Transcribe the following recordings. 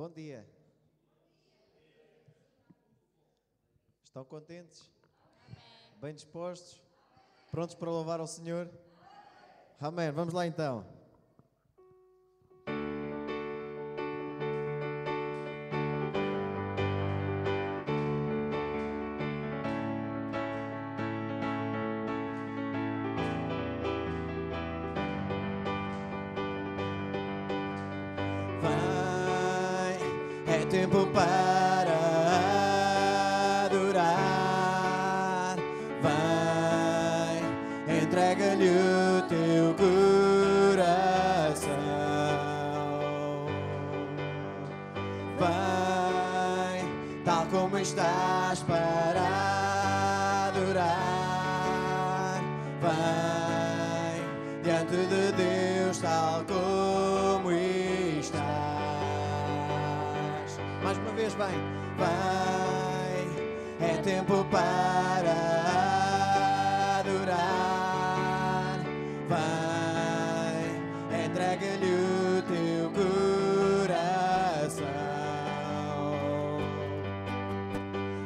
Bom dia. Estão contentes? Bem dispostos? Prontos para louvar ao Senhor? Amém. Vamos lá então. Tempo para adorar, vai, entrega-lhe o teu coração, vai, tal como estás para adorar, vai, diante de Deus tal como estás. Mais uma vez, bem, vai, é tempo para adorar, vai, entrega-lhe o teu coração,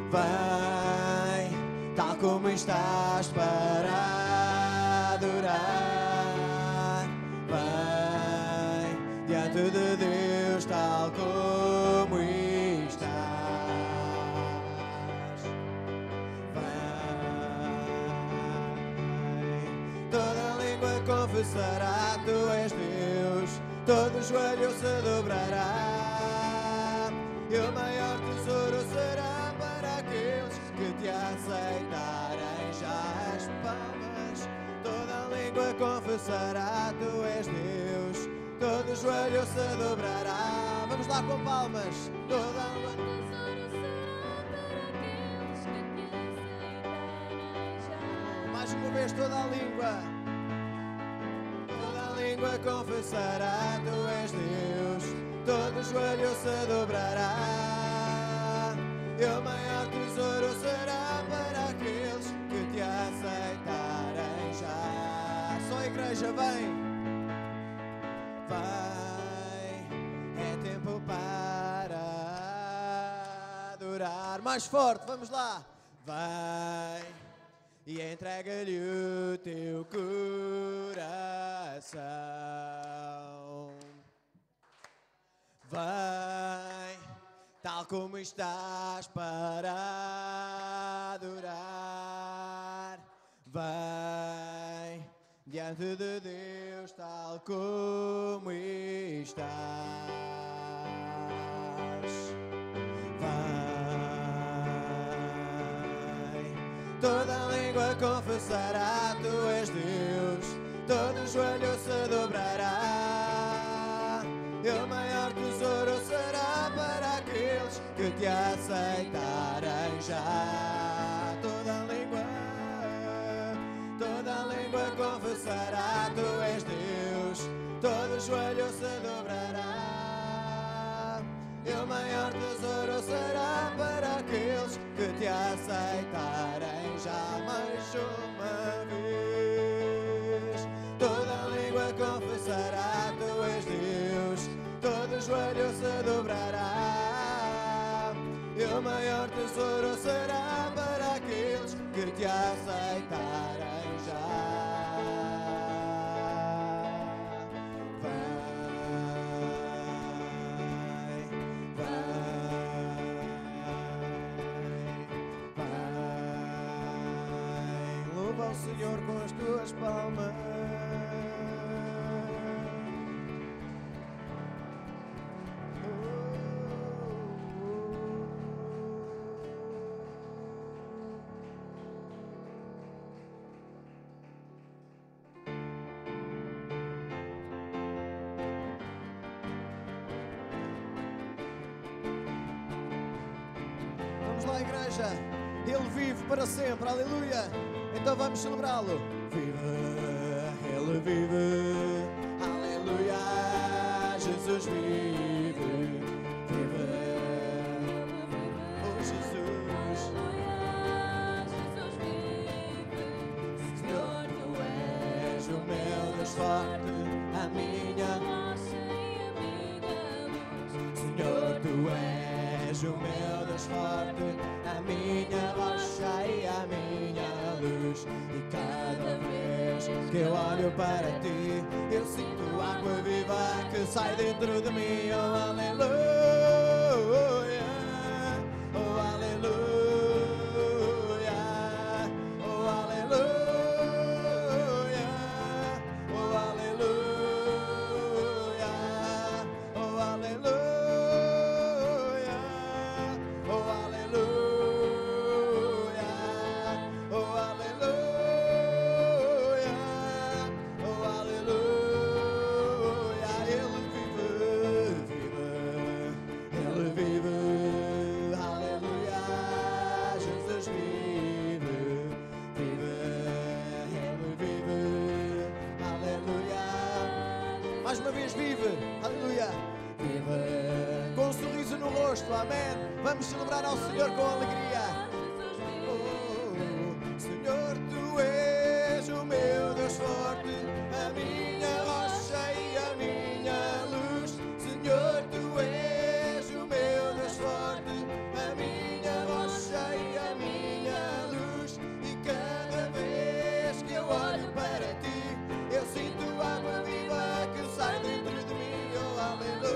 vai, tal como estás para adorar, vai, diante de Deus tal como estás, vai, toda língua confessará tu és Deus, todo joelho se dobrará, e o maior tesouro será para aqueles que te aceitarem. Já as palmas, toda língua confessará tu és Deus, todo joelho se dobrará. Vamos lá com palmas. Toda a mais uma vez, toda a língua confessará tu és Deus, todo joelho se dobrará, e o maior tesouro será para aqueles que te aceitarem já. Só a igreja vem. Vai, é tempo para adorar. Mais forte, vamos lá. Vai, e entrega-lhe o teu coração. Vai, tal como estás para adorar. Vai, diante de Deus tal como estás, vai, toda língua confessará tu és Deus, todo joelho se dobrará, e o maior tesouro será para aqueles que te aceitarem já. Toda língua confessará tu és Deus, todo joelho se dobrará, e o maior tesouro será para aqueles que te aceitarem já. Mais uma vez, toda língua confessará tu és Deus, todo joelho se dobrará, e o maior tesouro será para aqueles que te aceitarem já. Louva o Senhor com as tuas palmas. Vamos lá, igreja. Ele vive para sempre, aleluia. Então vamos celebrá-lo. Vive, Ele vive, aleluia. Jesus vive, vive, oh Jesus, Senhor, tu és o meu Deus forte, a minha rocha e amiga luz. Senhor, tu que eu olho para ti, eu sinto água viva que sai dentro de mim. Oh, aleluia, oh, aleluia, oh, aleluia, oh, aleluia, oh, aleluia, oh, aleluia, oh, aleluia, oh, aleluia. Ele vive, Ele vive, aleluia. Jesus vive, Ele vive, aleluia. Mais uma vez vive, aleluia. Vive com um sorriso no rosto, amém. Vamos celebrar ao Senhor com alegria. Oh, Senhor, tu és o meu Deus forte, a minha rocha e a minha luz. Senhor, tu és o meu Deus forte, a minha rocha e a minha luz. E cada vez que eu olho para ti, eu sinto água viva que sai dentro de mim. Oh, aleluia,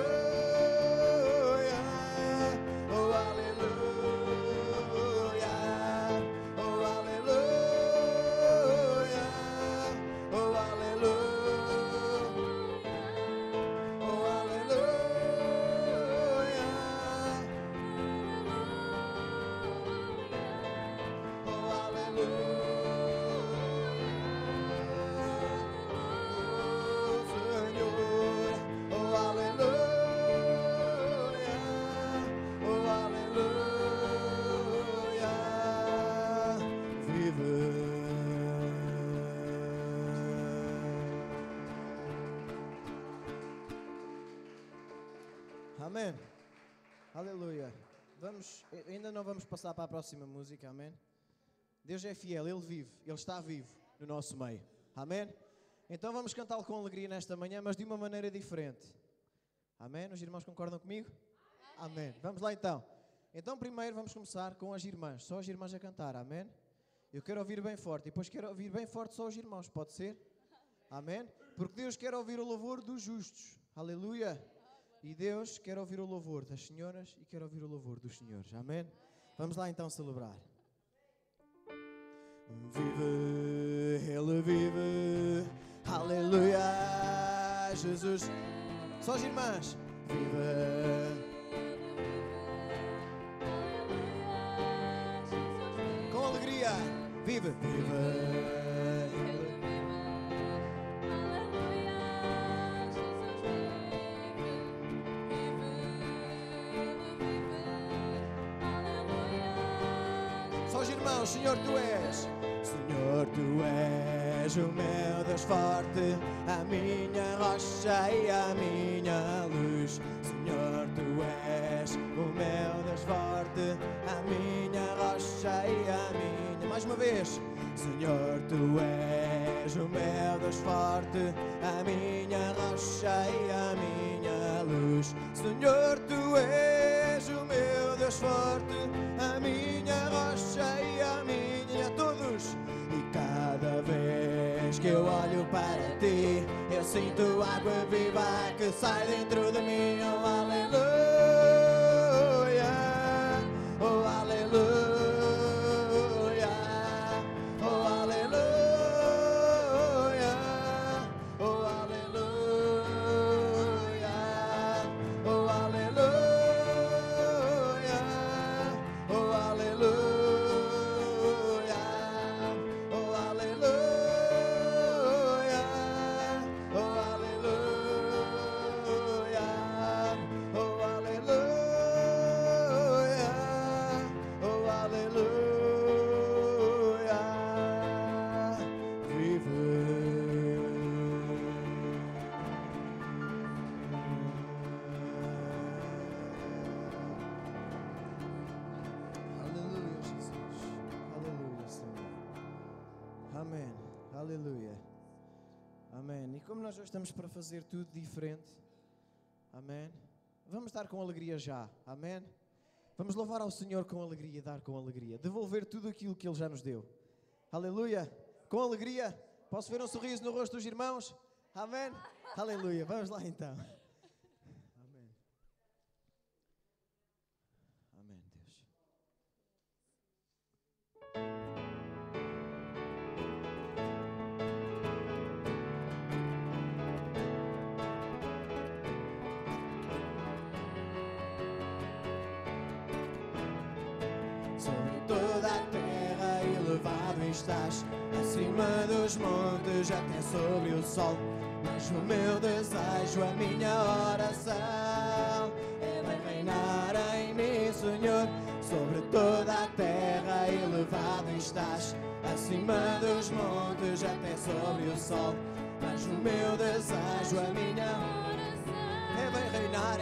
oh, aleluia, oh, aleluia, oh, aleluia, oh, aleluia, oh, aleluia, oh, aleluia, oh, aleluia, vive. Amém. Aleluia. Ainda não vamos passar para a próxima música, amém? Deus é fiel, Ele vive, Ele está vivo no nosso meio, amém? Então vamos cantá-lo com alegria nesta manhã, mas de uma maneira diferente, amém? Os irmãos concordam comigo? Amém. Vamos lá então. Então primeiro vamos começar com as irmãs, só as irmãs a cantar, amém? Eu quero ouvir bem forte e depois quero ouvir bem forte só os irmãos, pode ser? Amém? Porque Deus quer ouvir o louvor dos justos, aleluia. E Deus quer ouvir o louvor das senhoras e quer ouvir o louvor dos senhores. Amém? Vamos lá então celebrar. Vive, Ele vive. Aleluia, Jesus. Só as irmãs. Vive. Com alegria. Vive, vive. Senhor, tu és o meu Deus forte, a minha rocha e a minha luz. Senhor, tu és o meu Deus forte, a minha rocha e a minha. Mais uma vez. Senhor, tu és o meu Deus forte, a minha rocha e a minha luz. Senhor, tu és o meu Deus forte, a minha rocha e a minha. A todos. E cada vez que eu olho para ti, eu sinto água viva que sai dentro de mim. Oh, aleluia, oh, aleluia, oh, aleluia, oh, aleluia, oh, aleluia, oh, aleluia. Amém, aleluia, amém. E como nós hoje estamos para fazer tudo diferente, amém, vamos dar com alegria já, amém. Vamos louvar ao Senhor com alegria, dar com alegria, devolver tudo aquilo que Ele já nos deu, aleluia, com alegria, Posso ver um sorriso no rosto dos irmãos? Amém? Aleluia. Vamos lá então. Amém. Amém, Deus. Sobre toda a terra elevado estás, acima dos montes, até sobre o sol. Mas o meu desejo, a minha oração é bem reinar em mim, Senhor. Sobre toda a terra elevado estás, acima dos montes, até sobre o sol. Mas o meu desejo, a minha oração é bem reinar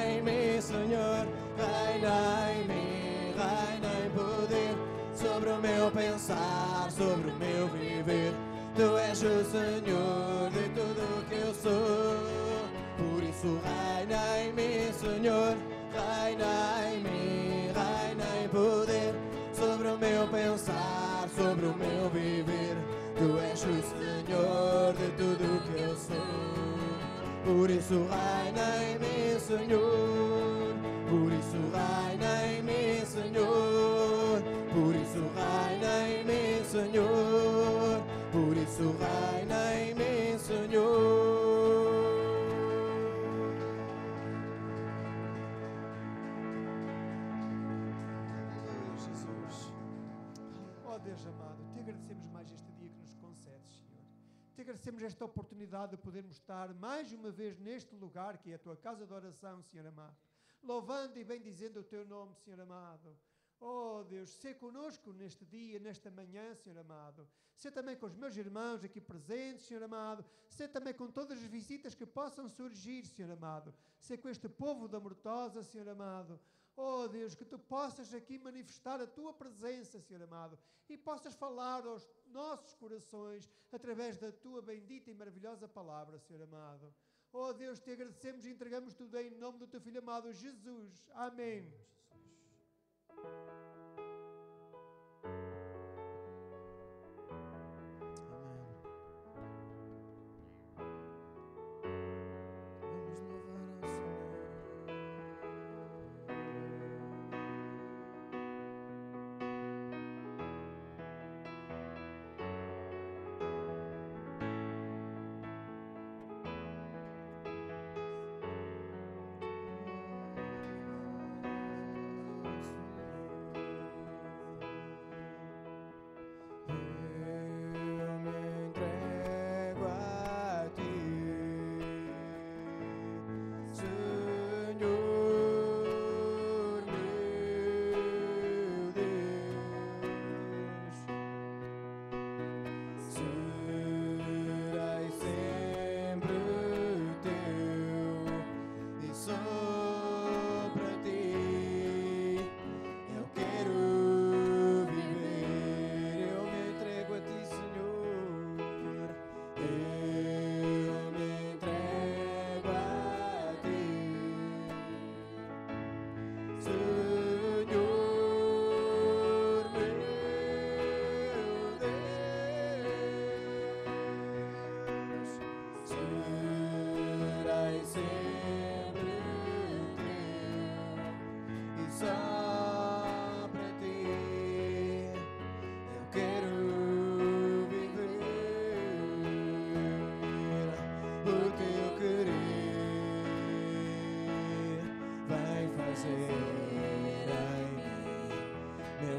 em mim, Senhor. Reina em mim, reina em poder, sobre o meu pensar, sobre o meu viver. Tu és o Senhor de tudo que eu sou. Por isso reina em mim, Senhor. Reina em mim, reina em poder, sobre o meu pensar, sobre o meu viver. Tu és o Senhor de tudo que eu sou. Por isso reina em mim, Senhor. Por isso reina em mim, Senhor. Por isso reina em mim, Senhor. Por isso reina em mim, Senhor. Aleluia, Jesus. Oh Deus amado, te agradecemos mais este dia que nos concedes, Senhor. Te agradecemos esta oportunidade de podermos estar mais uma vez neste lugar que é a tua casa de oração, Senhor amado. Louvando e bendizendo o teu nome, Senhor amado. Oh Deus, sê conosco neste dia, nesta manhã, Senhor amado. Sê também com os meus irmãos aqui presentes, Senhor amado. Sê também com todas as visitas que possam surgir, Senhor amado. Sê com este povo da Mortosa, Senhor amado. Oh Deus, que tu possas aqui manifestar a tua presença, Senhor amado. E possas falar aos nossos corações através da tua bendita e maravilhosa palavra, Senhor amado. Oh Deus, te agradecemos e entregamos tudo em nome do teu Filho amado, Jesus. Amém.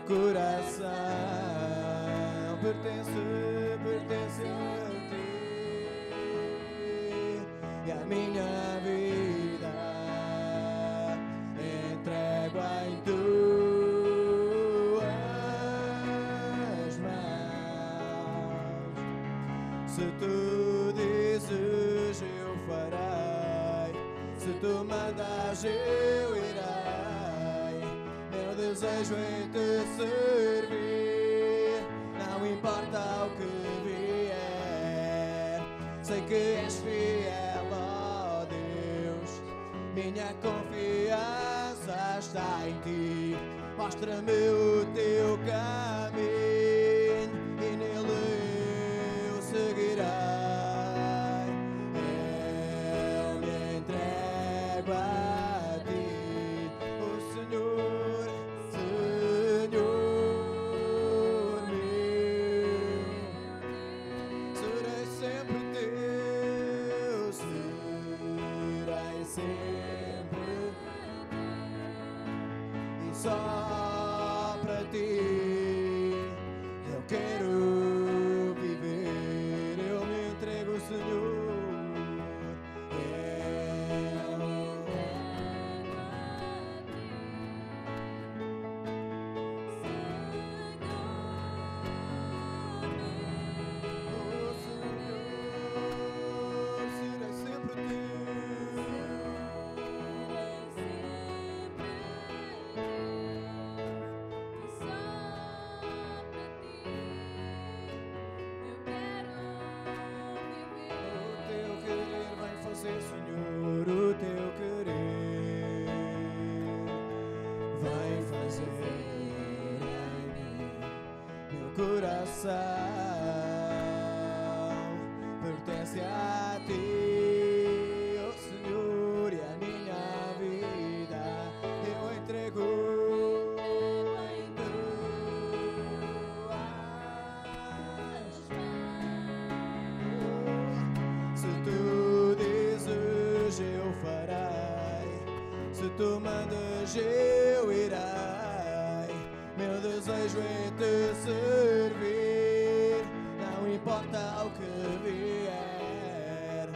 Coração pertence a ti, e a minha vida entrego em tuas mãos. Se tu dizes, eu farei. Se tu mandas, eu irei. Meu desejo é te servir, não importa o que vier. Sei que és fiel, ó Deus, minha confiança está em ti. Mostra-me o teu caminho e nele entrego a ti, oh Senhor, Senhor meu. Serei sempre teu, serei sempre, e só para ti eu quero viver. Eu me entrego, Senhor. Senhor, o teu querer vai fazer em mim. Meu coração pertence a ti, oh Senhor, e a minha vida eu entrego em tuas mãos. Se tu eu farei, se tu mandas eu irei. Meu desejo é te servir, não importa o que vier.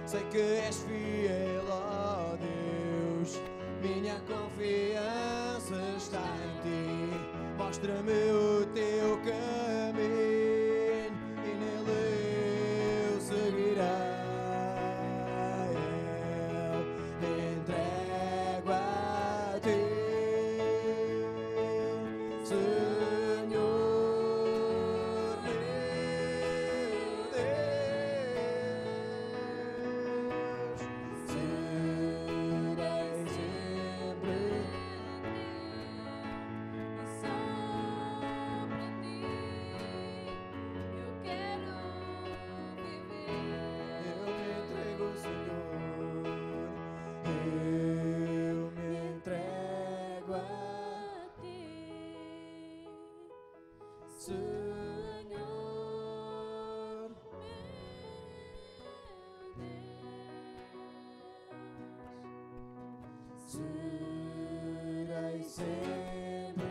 Sei que és fiel, ó Deus, minha confiança está em ti. Mostra-me o teu caminho e nele eu seguirei. Serei sempre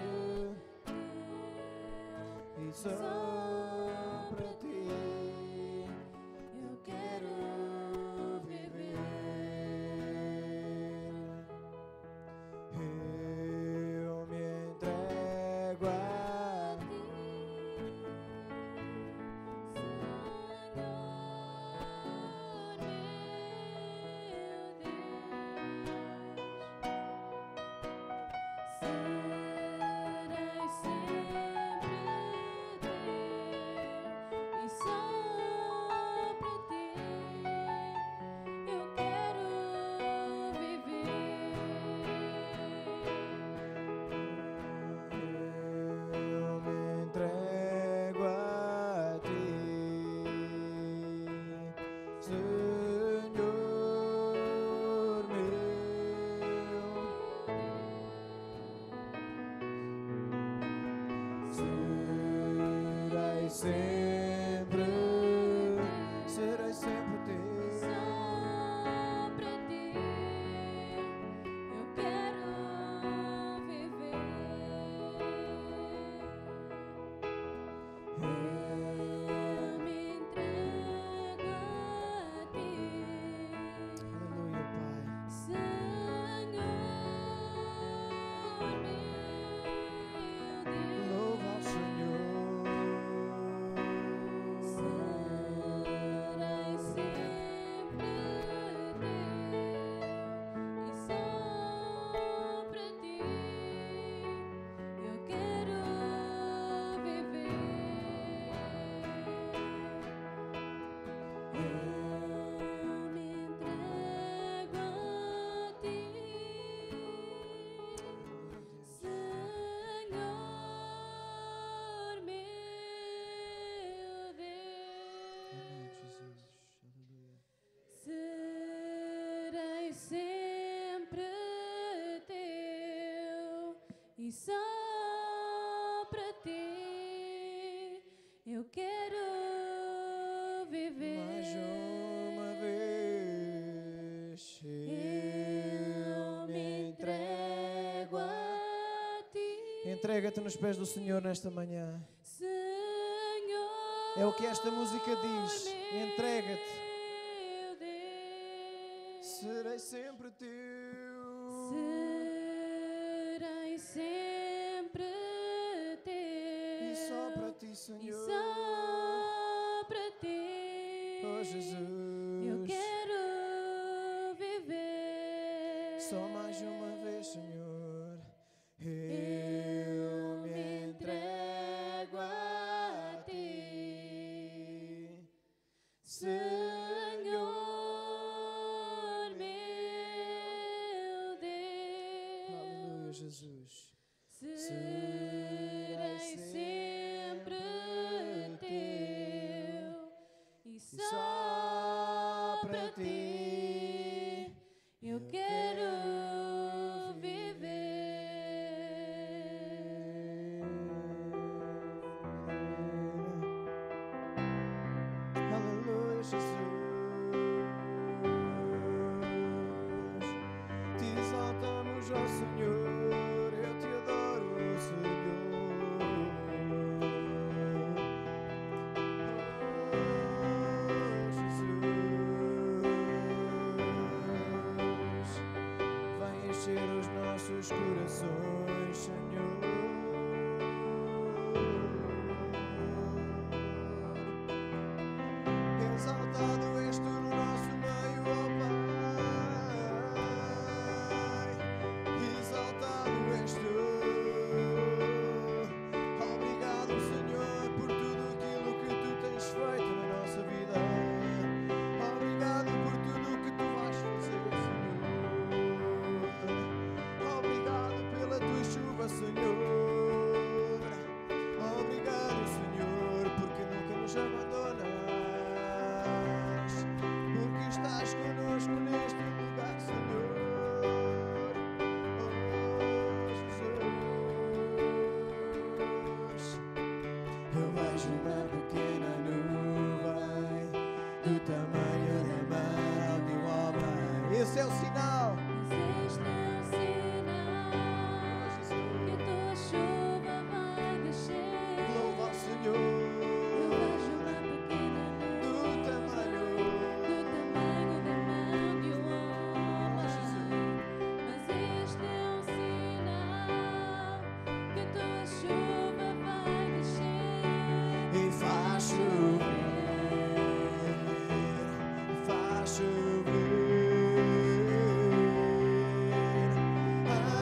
e só para ti eu quero viver. Eu me entrego a ti, sempre, serei sempre teu. Só para ti eu quero viver. Eu me entrego a ti. Aleluia, Pai. Senhor, meu Deus. Louva ao Senhor. Serei sempre e só para ti eu quero viver. Mais uma vez eu me entrego a ti. Entrega-te nos pés do Senhor nesta manhã. Senhor, É o que esta música diz. Entrega-te. meu Deus, Serei sempre teu. serei sempre teu. E só para ti, E Senhor. só para ti Oh, Jesus. eu quero viver. Só mais uma vez, Senhor. Eu me entrego a ti. Senhor, meu Deus, Aleluia, Jesus. serei sempre teu e só para ti eu quero viver. Aleluia, Jesus. Te exaltamos, ó Senhor. Eu te adoro, Senhor. Oh, Jesus. Vem encher os nossos corações, Senhor. Exaltado és tu no nosso meio, ó Pai. Exaltado és tu. Obrigado, Senhor, por tudo aquilo que tu tens feito na nossa vida. Obrigado por tudo o que tu vais fazer, Senhor. Obrigado pela tua chuva, Senhor. Obrigado, Senhor, porque nunca nos abandonas, porque estás conosco neste lugar, Senhor. Oh, Jesus. Eu vejo uma pequena nuvem do tamanho da mão de um homem. Esse é o sinal. Mas este é o sinal que a tua chuva vai descer. Louva ao Senhor. Eu vejo uma pequena Do nuvem tamanho. do tamanho da mão de um homem. Mas este é o sinal que a tua chuva vai descer. E faz chover, faz chover.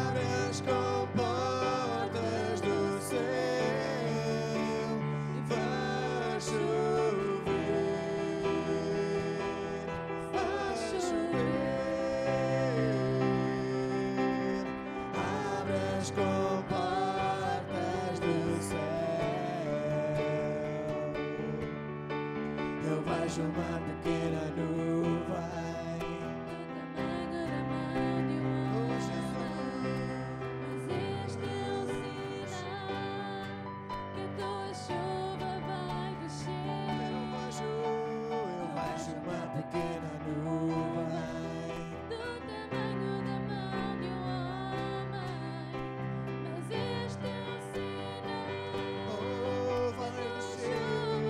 Abre as comportas do céu e faz chover, faz chover. Abre as comportas do céu. Eu vejo uma pequena nuvem. Do tamanho da mão de um Oh, homem. Jesus. Mas este é o sinal que a tua chuva vai descer. Eu vejo uma pequena nuvem. Do tamanho da mão de um homem. Mas este é o sinal. Oh, vai descer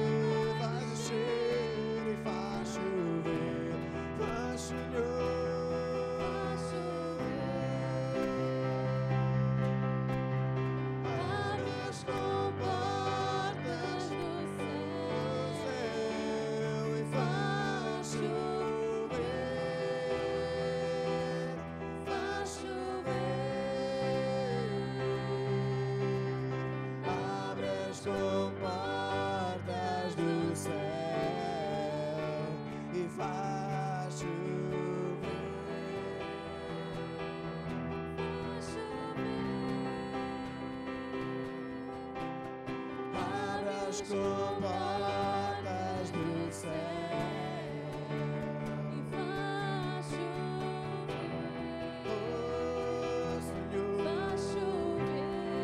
e faz chover, faz Senhor. Faz chover. Abre as comportas do céu E faz chover, faz chover. abre as comportas do céu e faz chover. Faz chover. Abre as comportas do céu E faz chover. Oh, Senhor. Faz chover.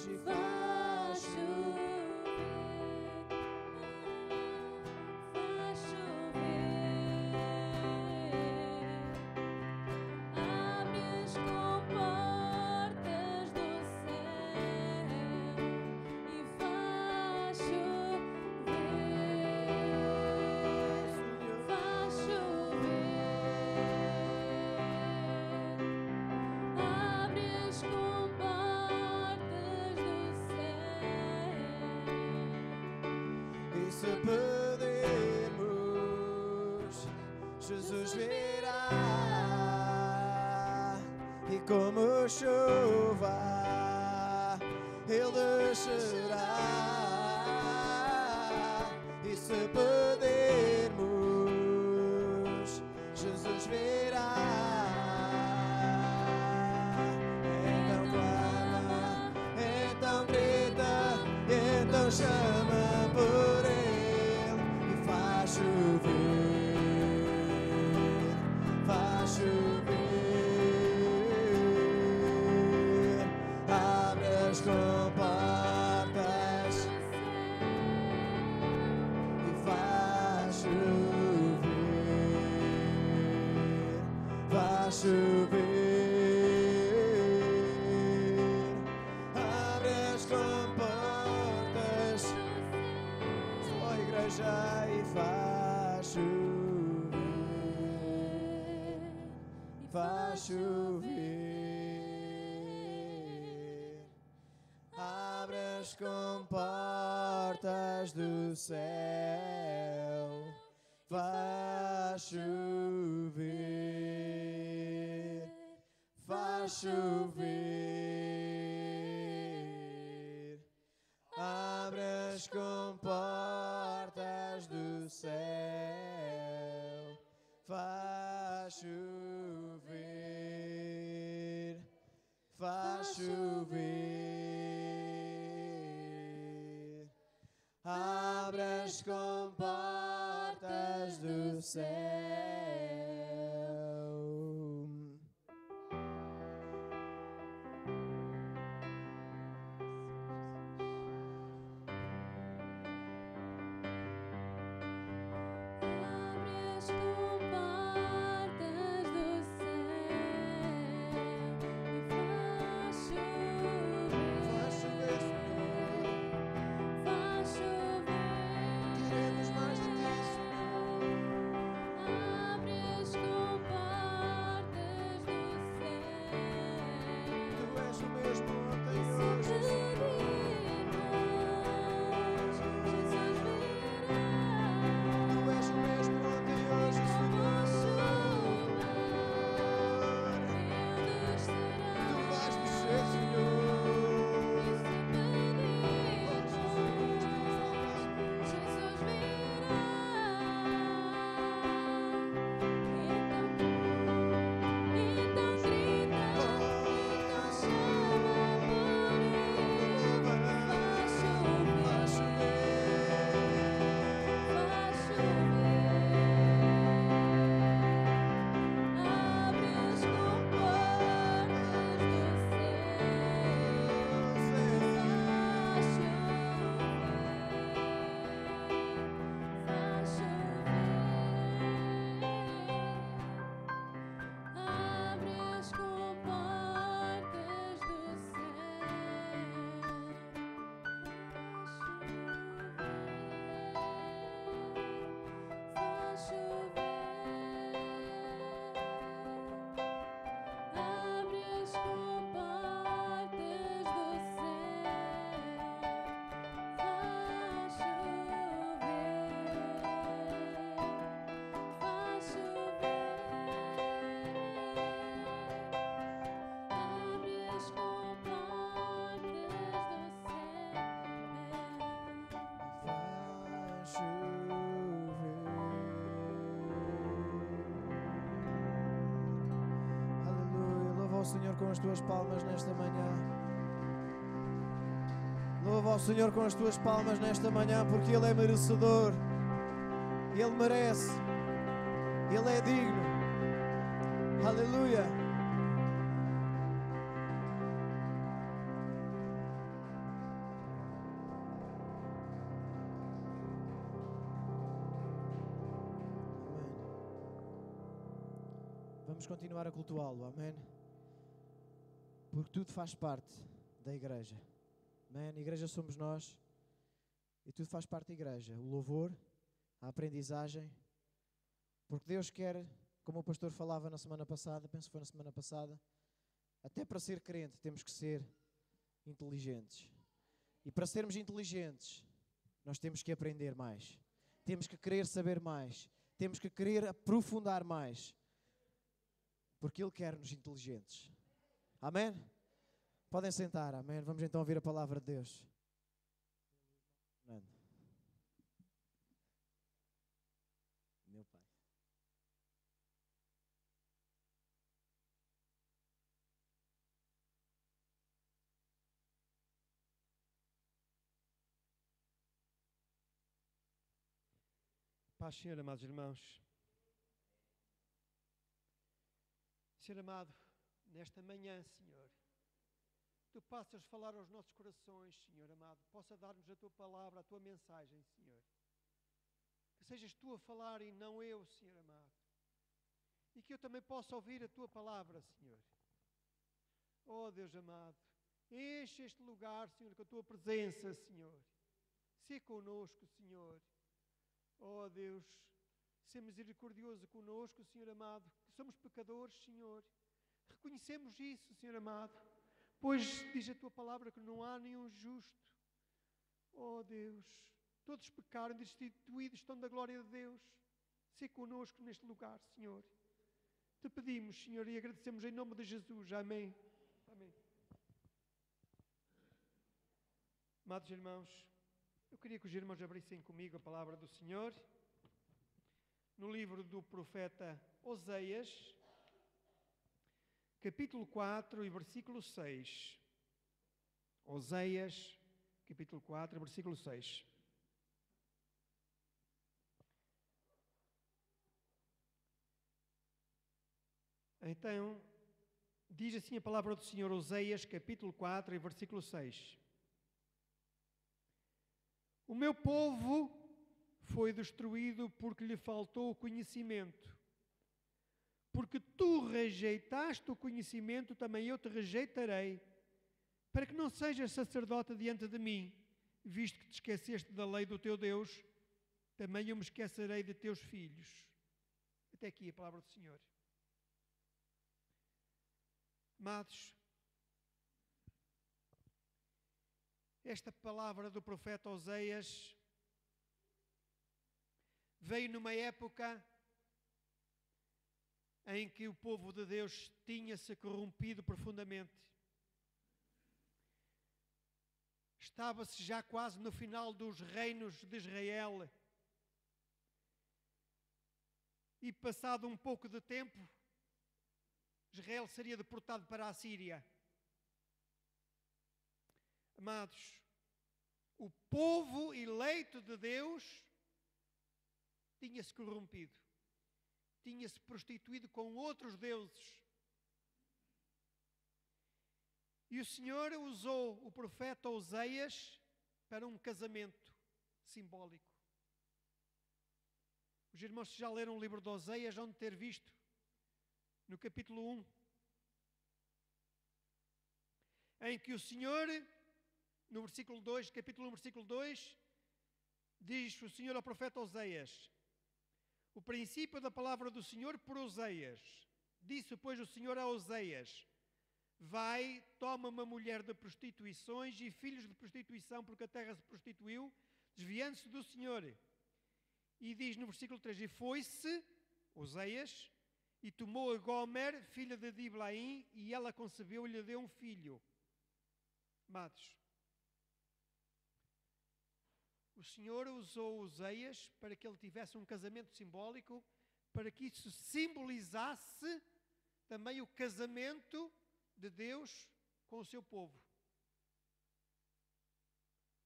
e faz chover, faz chover, abre as comportas do céu e faz chover, faz chover, abre as comportas do céu. E se pedirmos, Jesus virá, e como chuva Ele descerá. E se pedirmos, Jesus virá. Então clama, então grita, então chama por Ele e faz chover, faz chover, abre as comportas e faz chover, abre as comportas, só a igreja e faz chover, faz chover, abre as comportas do céu, faz chover, faz chover, abre as comportas do céu, faz chover, faz chover, abre as comportas do céu. Abre as comportas do céu e faz chover, faz chover, Queremos mais de ti, Senhor. abre as comportas do céu. Tu és o mesmo ontem, E hoje. se pedirmos, Jesus virá. Tu és o mesmo ontem, hoje, Como Senhor. chuva, Ele descerá. Tu vais descer, Senhor. Jesus virá. Então grita, então chama por Ele. Faz chover, faz chover, abre as comportas do ao Senhor com as tuas palmas nesta manhã. Louva ao Senhor com as tuas palmas nesta manhã, porque Ele é merecedor. Ele merece. Ele é digno. Aleluia. vamos continuar a cultuá-lo, amém? Porque tudo faz parte da igreja, amém? A igreja somos nós e tudo faz parte da igreja. O louvor, a aprendizagem, porque Deus quer, como o pastor falava na semana passada, penso que foi na semana passada, até para ser crente temos que ser inteligentes. E para sermos inteligentes, nós temos que aprender mais. Temos que querer saber mais. Temos que querer aprofundar mais. Porque Ele quer-nos inteligentes. Amém? Podem sentar, amém? Vamos então ouvir a palavra de Deus. Amém. Meu Pai. Paz, Senhor, amados irmãos. Senhor amado, nesta manhã, Senhor, Tu possas falar aos nossos corações, Senhor amado, possa dar-nos a Tua palavra, a Tua mensagem, Senhor. Que sejas Tu a falar e não eu, Senhor amado. E que eu também possa ouvir a Tua palavra, Senhor. Oh, Deus amado, enche este lugar, Senhor, com a Tua presença, Senhor. Sê conosco, Senhor. Oh Deus, sê misericordioso conosco, Senhor amado, que somos pecadores, Senhor. Reconhecemos isso, Senhor amado, pois diz a Tua palavra que não há nenhum justo. Oh Deus, todos pecaram, destituídos estão da glória de Deus. Sê conosco neste lugar, Senhor. Te pedimos, Senhor, e agradecemos em nome de Jesus. Amém. Amém. Amados irmãos, eu queria que os irmãos abrissem comigo a palavra do Senhor no livro do profeta Oseias, capítulo 4 e versículo 6. Oseias, capítulo 4, versículo 6. Então, diz assim a palavra do Senhor, Oseias, capítulo 4 e versículo 6. O meu povo foi destruído porque lhe faltou o conhecimento. Porque tu rejeitaste o conhecimento, também eu te rejeitarei, para que não sejas sacerdote diante de mim, visto que te esqueceste da lei do teu Deus, também eu me esquecerei de teus filhos. Até aqui a palavra do Senhor. Amados, esta palavra do profeta Oseias veio numa época em que o povo de Deus tinha-se corrompido profundamente. Estava-se já quase no final dos reinos de Israel. E passado um pouco de tempo, Israel seria deportado para a Síria. Amados, o povo eleito de Deus tinha-se corrompido, tinha-se prostituído com outros deuses. E o Senhor usou o profeta Oseias para um casamento simbólico. Os irmãos que já leram o livro de Oseias vão ter visto no capítulo 1, em que o Senhor, no versículo 2, capítulo 1, versículo 2, diz o Senhor ao profeta Oseias: o princípio da palavra do Senhor por Oseias. Disse, pois, o Senhor a Oseias: vai, toma uma mulher de prostituições e filhos de prostituição, porque a terra se prostituiu, desviando-se do Senhor. E diz no versículo 3, e foi-se, Oseias, e tomou a Gomer, filha de Diblaim, e ela concebeu e lhe deu um filho. Amados, o Senhor usou Oseias para que ele tivesse um casamento simbólico, para que isso simbolizasse também o casamento de Deus com o seu povo.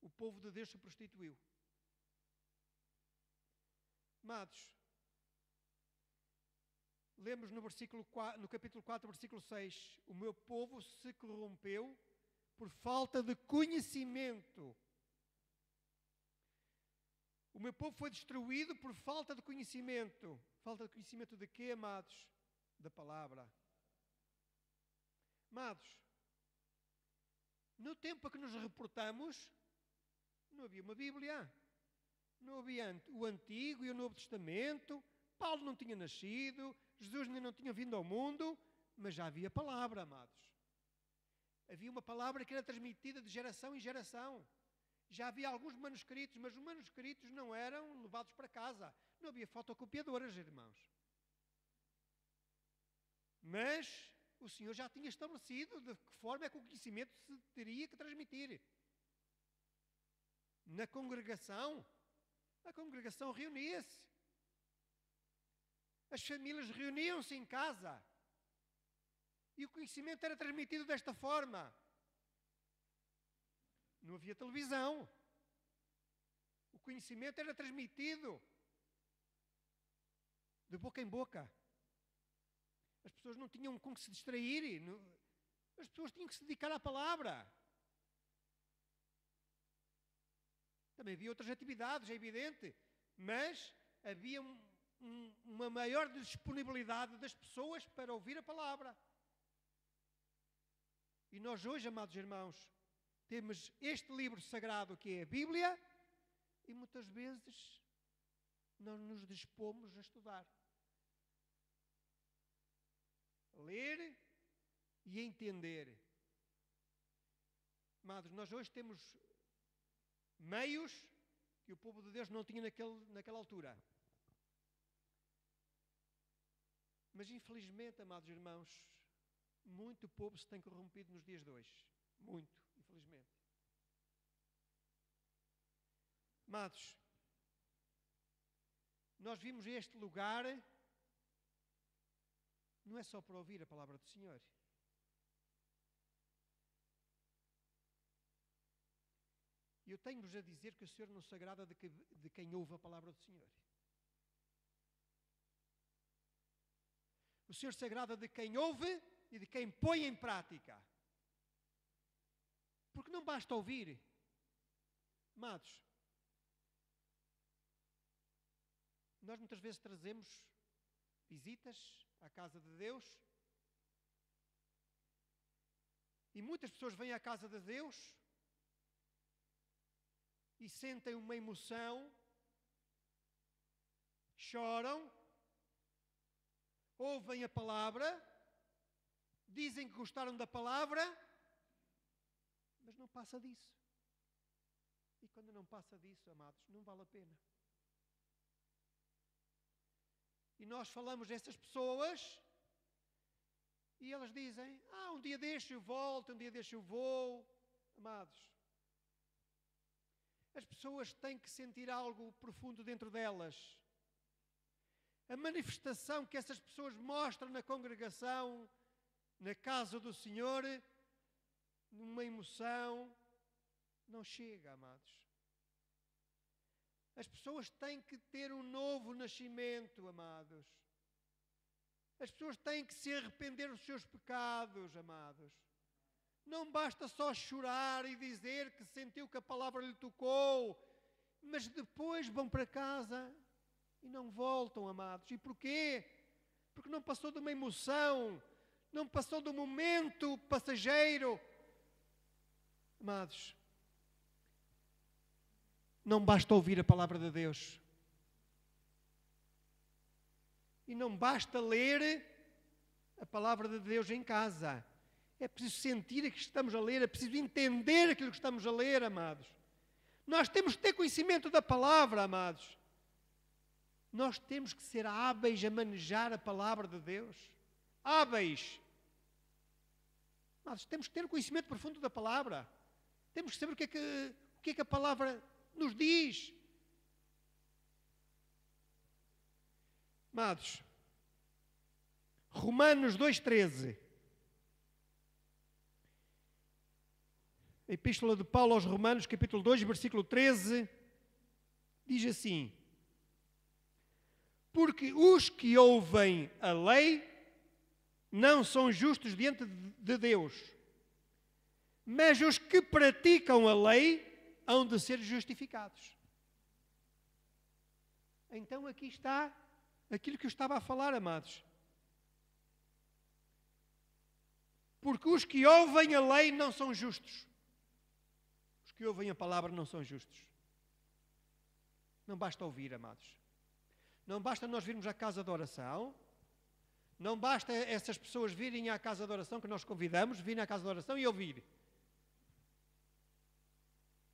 O povo de Deus se prostituiu. Amados, lemos no capítulo 4, versículo 6, o meu povo se corrompeu por falta de conhecimento. O meu povo foi destruído por falta de conhecimento. Falta de conhecimento de quê, amados? da palavra. Amados, no tempo a que nos reportamos, não havia uma Bíblia, não havia o Antigo e o Novo Testamento, Paulo não tinha nascido, Jesus ainda não tinha vindo ao mundo, mas já havia palavra, amados. Havia uma palavra que era transmitida de geração em geração. Já havia alguns manuscritos, mas os manuscritos não eram levados para casa. Não havia fotocopiadoras, irmãos. Mas o Senhor já tinha estabelecido de que forma é que o conhecimento se teria que transmitir. Na congregação, a congregação reunia-se. As famílias reuniam-se em casa. E o conhecimento era transmitido desta forma. Não havia televisão. O conhecimento era transmitido de boca em boca. As pessoas não tinham com que se distrair. As pessoas tinham que se dedicar à palavra. Também havia outras atividades, é evidente. Mas havia uma maior disponibilidade das pessoas para ouvir a palavra. E nós hoje, amados irmãos, temos este livro sagrado que é a Bíblia e muitas vezes não nos dispomos a estudar. Ler e entender. Amados, nós hoje temos meios que o povo de Deus não tinha naquela altura. Mas infelizmente, amados irmãos, muito povo se tem corrompido nos dias de hoje. Muito, infelizmente. Amados, nós vimos este lugar, não é só para ouvir a palavra do Senhor. E eu tenho-vos a dizer que o Senhor não se agrada de quem ouve a palavra do Senhor. O Senhor se agrada de quem ouve e de quem põe em prática. Porque não basta ouvir. Amados, nós muitas vezes trazemos visitas à casa de Deus e muitas pessoas vêm à casa de Deus e sentem uma emoção, choram, ouvem a palavra, dizem que gostaram da palavra, mas não passa disso. E quando não passa disso, amados, não vale a pena. E nós falamos dessas pessoas e elas dizem, um dia deixo eu volto, um dia deixo eu vou. Amados, as pessoas têm que sentir algo profundo dentro delas. A manifestação que essas pessoas mostram na congregação, na casa do Senhor, numa emoção, não chega, amados. As pessoas têm que ter um novo nascimento, amados. As pessoas têm que se arrepender dos seus pecados, amados. Não basta só chorar e dizer que sentiu que a palavra lhe tocou, mas depois vão para casa e não voltam, amados. E porquê? Porque não passou de uma emoção, não passou de um momento passageiro. Amados, não basta ouvir a palavra de Deus. E não basta ler a palavra de Deus em casa. É preciso sentir aquilo que estamos a ler, é preciso entender aquilo que estamos a ler, amados. Nós temos que ter conhecimento da palavra, amados. Nós temos que ser hábeis a manejar a palavra de Deus. Hábeis. Amados, temos que ter o conhecimento profundo da palavra. Temos que saber o que é que a palavra nos diz. Amados, Romanos 2,13. A Epístola de Paulo aos Romanos, capítulo 2, versículo 13, diz assim: porque os que ouvem a lei não são justos diante de Deus, mas os que praticam a lei hão de ser justificados. Então aqui está aquilo que eu estava a falar, amados. Porque os que ouvem a lei não são justos. Os que ouvem a palavra não são justos. Não basta ouvir, amados. Não basta nós virmos à casa de oração. Não basta essas pessoas virem à casa de oração que nós convidamos, virem à casa de oração e ouvir.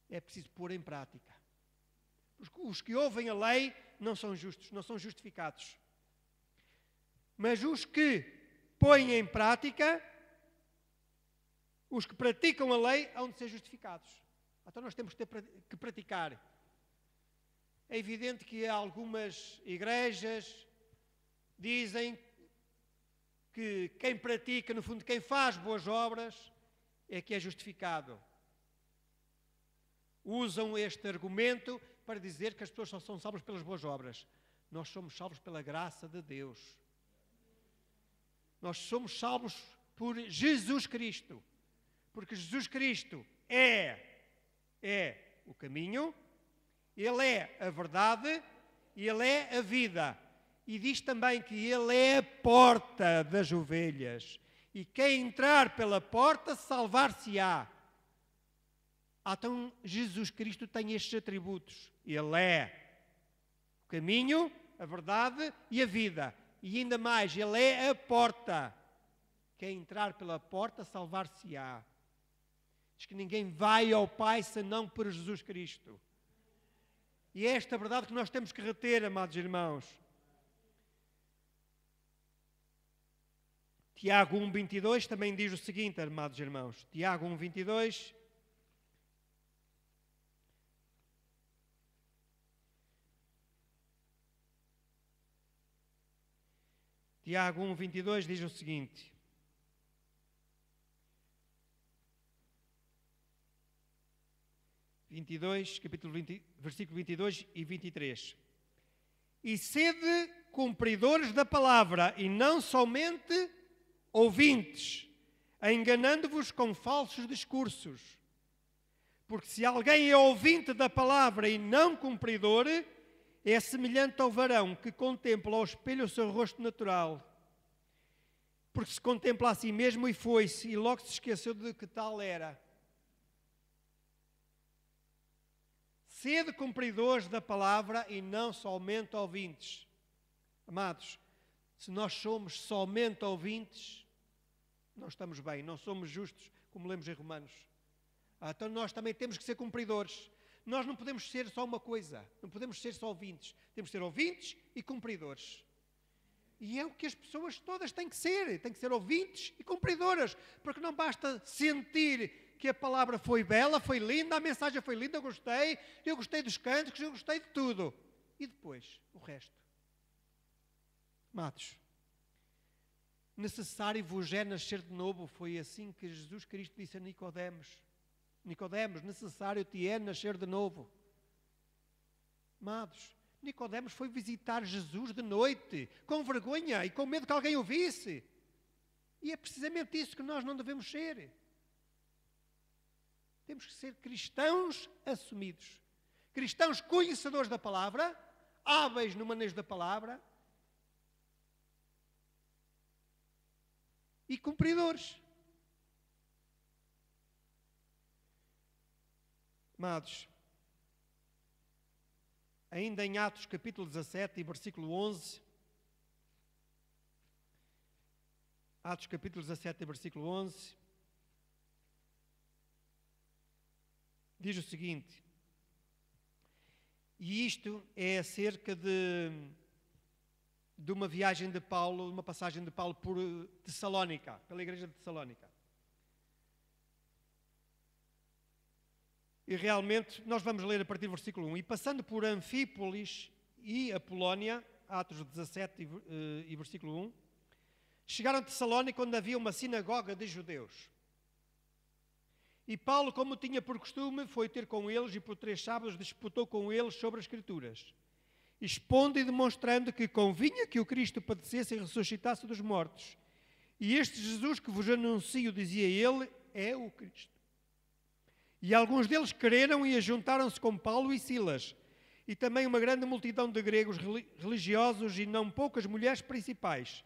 É preciso pôr em prática. Os que ouvem a lei não são justos, não são justificados. Mas os que põem em prática, os que praticam a lei, hão de ser justificados. Então nós temos que praticar. É evidente que algumas igrejas dizem que quem pratica, no fundo, quem faz boas obras, é que é justificado. Usam este argumento para dizer que as pessoas só são salvas pelas boas obras. Nós somos salvos pela graça de Deus. Nós somos salvos por Jesus Cristo. Porque Jesus Cristo é o caminho, Ele é a verdade e Ele é a vida. E diz também que Ele é a porta das ovelhas. E quem entrar pela porta salvar-se-á. Então Jesus Cristo tem estes atributos. Ele é o caminho, a verdade e a vida. E ainda mais, Ele é a porta. Quem entrar pela porta salvar-se-á. Diz que ninguém vai ao Pai senão por Jesus Cristo. E é esta verdade que nós temos que reter, amados irmãos. Tiago 1,22 também diz o seguinte, amados irmãos. Tiago 1,22. Tiago 1,22 diz o seguinte. Capítulo 20, versículo 22 e 23. E sede cumpridores da palavra, e não somente ouvintes, enganando-vos com falsos discursos. Porque se alguém é ouvinte da palavra e não cumpridor, é semelhante ao varão que contempla ao espelho o seu rosto natural. Porque se contempla a si mesmo e foi-se, e logo se esqueceu de que tal era. Sede cumpridores da palavra e não somente ouvintes. Amados, se nós somos somente ouvintes, não estamos bem, não somos justos, como lemos em Romanos. Então nós também temos que ser cumpridores. Nós não podemos ser só uma coisa, não podemos ser só ouvintes. Temos que ser ouvintes e cumpridores. E é o que as pessoas todas têm que ser ouvintes e cumpridoras, porque não basta sentir que a palavra foi bela, foi linda, a mensagem foi linda, eu gostei dos cânticos, eu gostei de tudo. E depois, o resto. Amados, necessário vos é nascer de novo, foi assim que Jesus Cristo disse a Nicodemos. Nicodemos, necessário te é nascer de novo. Amados, Nicodemos foi visitar Jesus de noite, com vergonha e com medo que alguém o visse. E é precisamente isso que nós não devemos ser. Temos que ser cristãos assumidos. Cristãos conhecedores da palavra, hábeis no manejo da palavra e cumpridores. Amados, ainda em Atos capítulo 17 e versículo 11, Atos capítulo 17 e versículo 11, diz o seguinte, e isto é acerca de uma viagem de Paulo, uma passagem de Paulo por Tessalónica, pela igreja de Tessalónica. E realmente, nós vamos ler a partir do versículo 1. E passando por Anfípolis e Apolónia, Atos 17 e versículo 1, chegaram a Tessalónica, onde havia uma sinagoga de judeus. E Paulo, como tinha por costume, foi ter com eles e por 3 sábados disputou com eles sobre as Escrituras, expondo e demonstrando que convinha que o Cristo padecesse e ressuscitasse dos mortos. E este Jesus que vos anuncio, dizia ele, é o Cristo. E alguns deles creram e ajuntaram-se com Paulo e Silas, e também uma grande multidão de gregos religiosos e não poucas mulheres principais.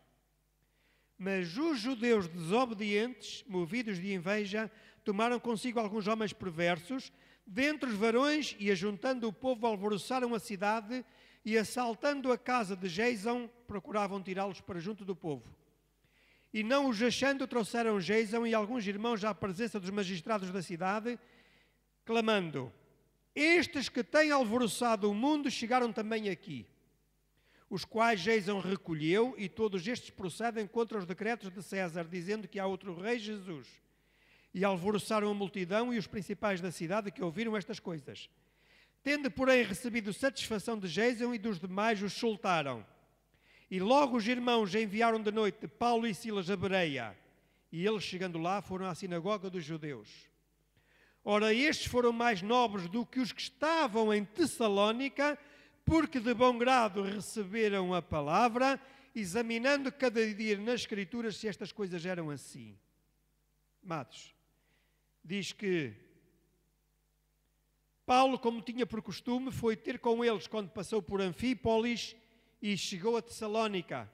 Mas os judeus desobedientes, movidos de inveja, tomaram consigo alguns homens perversos, dentre os varões, e ajuntando o povo, alvoroçaram a cidade, e assaltando a casa de Geison, procuravam tirá-los para junto do povo. E não os achando, trouxeram Geison e alguns irmãos à presença dos magistrados da cidade, clamando: estes que têm alvoroçado o mundo chegaram também aqui. Os quais Geison recolheu, e todos estes procedem contra os decretos de César, dizendo que há outro rei, Jesus. E alvoroçaram a multidão e os principais da cidade que ouviram estas coisas. Tendo, porém, recebido satisfação de Geison e dos demais, os soltaram. E logo os irmãos enviaram de noite Paulo e Silas a Bereia. E eles, chegando lá, foram à sinagoga dos judeus. Ora, estes foram mais nobres do que os que estavam em Tessalónica, porque de bom grado receberam a palavra, examinando cada dia nas Escrituras se estas coisas eram assim. Amados, diz que Paulo, como tinha por costume, foi ter com eles quando passou por Anfípolis e chegou a Tessalónica.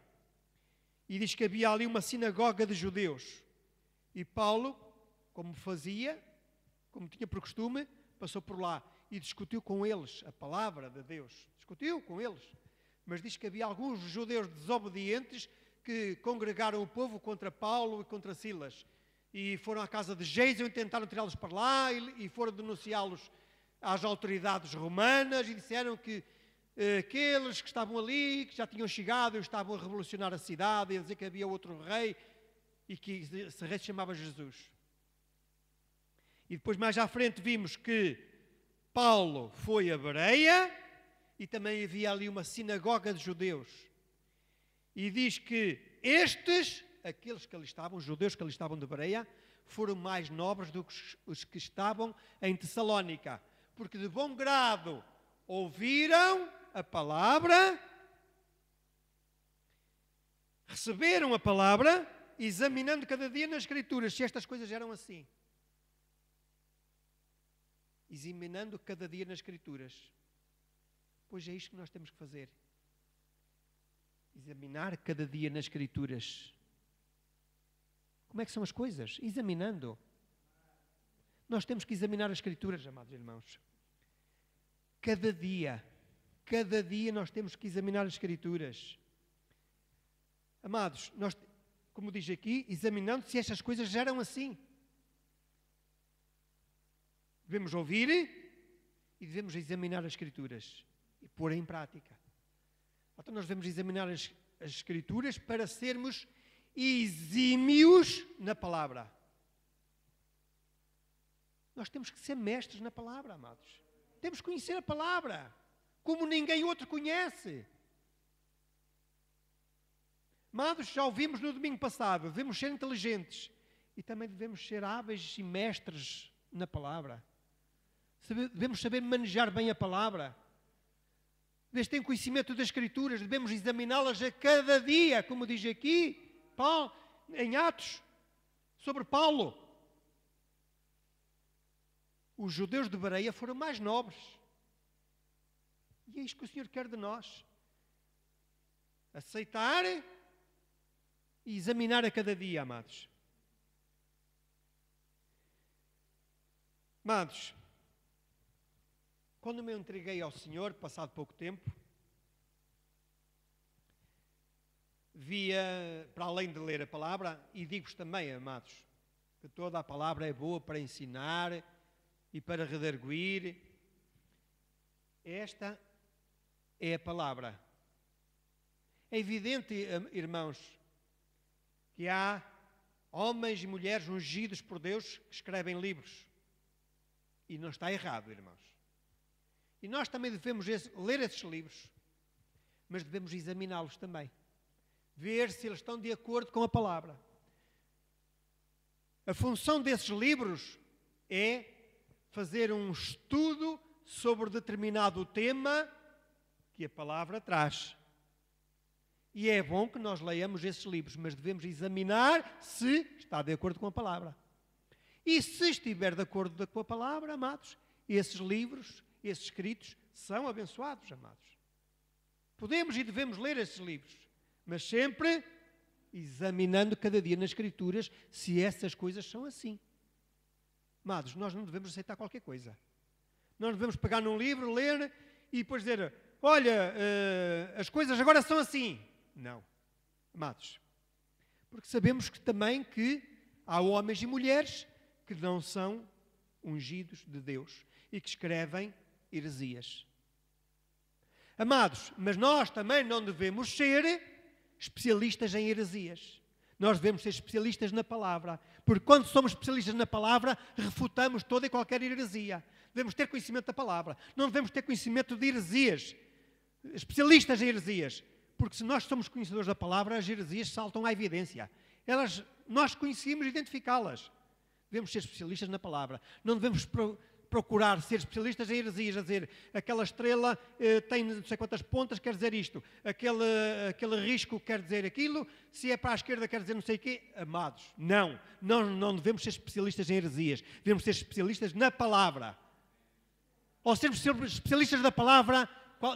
E diz que havia ali uma sinagoga de judeus. E Paulo, como fazia, como tinha por costume, passou por lá e discutiu com eles a palavra de Deus. Discutiu com eles. Mas diz que havia alguns judeus desobedientes que congregaram o povo contra Paulo e contra Silas. E foram à casa de Geison e tentaram tirá-los para lá e foram denunciá-los às autoridades romanas e disseram que aqueles que estavam ali, que já tinham chegado e estavam a revolucionar a cidade, e a dizer que havia outro rei e que esse rei se chamava Jesus. E depois mais à frente vimos que Paulo foi a Bereia e também havia ali uma sinagoga de judeus. E diz que estes, aqueles que ali estavam, os judeus que ali estavam de Bereia, foram mais nobres do que os que estavam em Tessalónica, porque de bom grado ouviram a palavra, receberam a palavra, examinando cada dia nas Escrituras se estas coisas eram assim. Examinando cada dia nas Escrituras. Pois é isto que nós temos que fazer. Examinar cada dia nas Escrituras. Como é que são as coisas? Examinando. Nós temos que examinar as Escrituras, amados irmãos. Cada dia nós temos que examinar as Escrituras. Amados, nós, como diz aqui, examinando se estas coisas já eram assim. Devemos ouvir e devemos examinar as Escrituras e pôr em prática. Então nós devemos examinar as Escrituras para sermos exímios na palavra. Nós temos que ser mestres na palavra, amados. Temos que conhecer a palavra como ninguém outro conhece. Amados, já ouvimos no domingo passado, devemos ser inteligentes e também devemos ser hábeis e mestres na palavra. Devemos saber manejar bem a palavra. Devemos ter conhecimento das Escrituras, devemos examiná-las a cada dia, como diz aqui Paulo, em Atos, sobre Paulo. Os judeus de Bereia foram mais nobres. E é isto que o Senhor quer de nós. Aceitar e examinar a cada dia, amados. Amados, quando me entreguei ao Senhor, passado pouco tempo, via, para além de ler a palavra, e digo-vos também, amados, que toda a palavra é boa para ensinar e para redarguir. Esta é a palavra. É evidente, irmãos, que há homens e mulheres ungidos por Deus que escrevem livros. E não está errado, irmãos. E nós também devemos ler esses livros, mas devemos examiná-los também. Ver se eles estão de acordo com a palavra. A função desses livros é fazer um estudo sobre determinado tema que a palavra traz. E é bom que nós leiamos esses livros, mas devemos examinar se está de acordo com a palavra. E se estiver de acordo com a palavra, amados, esses livros, esses escritos, são abençoados, amados. Podemos e devemos ler esses livros, mas sempre examinando cada dia nas Escrituras se essas coisas são assim. Amados, nós não devemos aceitar qualquer coisa. Nós devemos pegar num livro, ler e depois dizer, olha, as coisas agora são assim. Não. Amados, porque sabemos que também que há homens e mulheres que não são ungidos de Deus e que escrevem heresias. Amados, mas nós também não devemos ser especialistas em heresias. Nós devemos ser especialistas na palavra, porque quando somos especialistas na palavra, refutamos toda e qualquer heresia. Devemos ter conhecimento da palavra. Não devemos ter conhecimento de heresias, especialistas em heresias, porque se nós somos conhecedores da palavra, as heresias saltam à evidência. Nós conhecemos identificá-las. Devemos ser especialistas na palavra. Não devemos procurar ser especialistas em heresias, a dizer, aquela estrela tem não sei quantas pontas, quer dizer isto. Aquele risco quer dizer aquilo. Se é para a esquerda, quer dizer não sei o quê. Amados, não. Nós não devemos ser especialistas em heresias. Devemos ser especialistas na palavra. Ao sermos especialistas da palavra,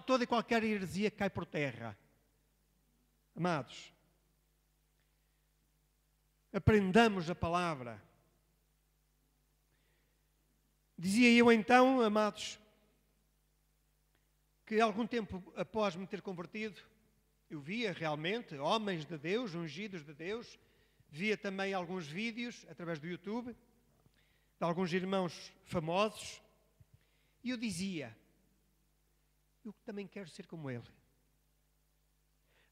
toda e qualquer heresia cai por terra. Amados, aprendamos a palavra. Dizia eu então, amados, que algum tempo após me ter convertido, eu via realmente homens de Deus, ungidos de Deus, via também alguns vídeos através do YouTube, de alguns irmãos famosos, e eu dizia, eu também quero ser como ele.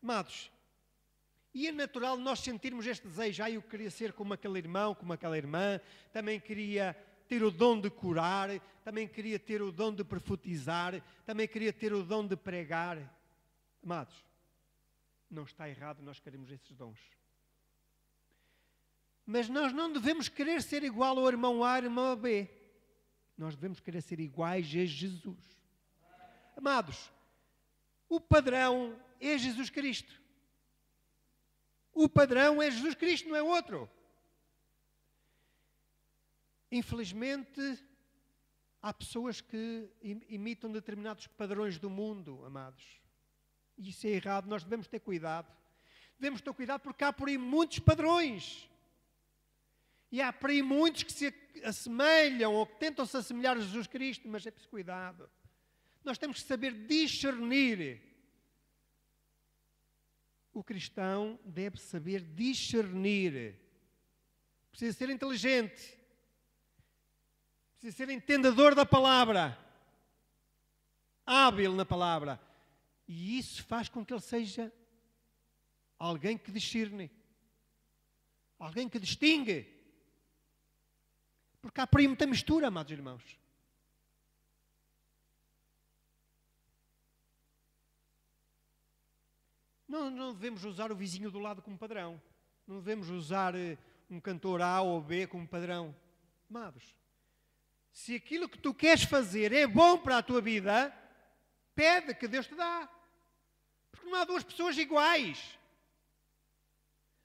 Amados, e é natural nós sentirmos este desejo, eu queria ser como aquele irmão, como aquela irmã, também queria ter o dom de curar, também queria ter o dom de profetizar, também queria ter o dom de pregar. Amados, não está errado nós queremos esses dons. Mas nós não devemos querer ser igual ao irmão A e ao irmão B. Nós devemos querer ser iguais a Jesus. Amados, o padrão é Jesus Cristo. O padrão é Jesus Cristo, não é outro. Infelizmente, há pessoas que imitam determinados padrões do mundo, amados. E isso é errado, nós devemos ter cuidado. Devemos ter cuidado porque há por aí muitos padrões. E há por aí muitos que se assemelham ou que tentam se assemelhar a Jesus Cristo, mas é preciso cuidado. Nós temos que saber discernir. O cristão deve saber discernir. Precisa ser inteligente. Precisa ser entendedor da palavra. Hábil na palavra. E isso faz com que ele seja alguém que discerne. Alguém que distingue. Porque há por aí muita mistura, amados irmãos. Não devemos usar o vizinho do lado como padrão. Não devemos usar um cantor A ou B como padrão. Amados, se aquilo que tu queres fazer é bom para a tua vida, pede que Deus te dá. Porque não há duas pessoas iguais.